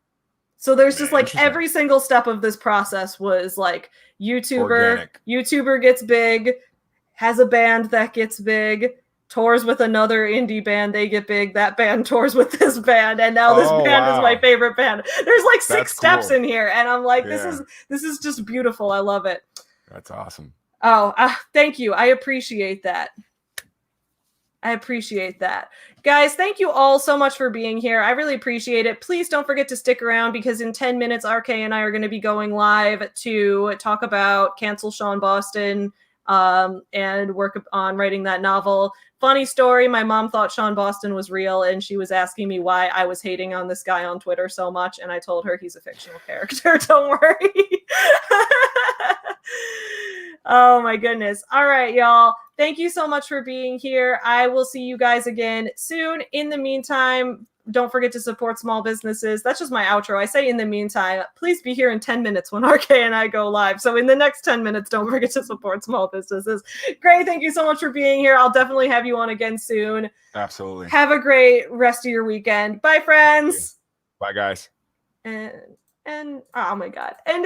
So there's just like every single step of this process was like YouTuber gets big, has a band that gets big, tours with another indie band, they get big, that band tours with this band, and now this band is my favorite band. There's like six steps in here, and I'm like, this is just beautiful. I love it. That's awesome. Oh, thank you. I appreciate that. Guys, thank you all so much for being here. I really appreciate it. Please don't forget to stick around because in 10 minutes, RK and I are going to be going live to talk about Cancel Sean Boston and work on writing that novel. Funny story, my mom thought Sean Boston was real, and she was asking me why I was hating on this guy on Twitter so much, and I told her he's a fictional character. Don't worry. Oh my goodness. All right, y'all. Thank you so much for being here. I will see you guys again soon. In the meantime, don't forget to support small businesses. That's just my outro. I say in the meantime, please be here in 10 minutes when RK and I go live. So in the next 10 minutes, don't forget to support small businesses. Great. Thank you so much for being here. I'll definitely have you on again soon. Absolutely. Have a great rest of your weekend. Bye, friends. Bye, guys. And oh my God. Ending.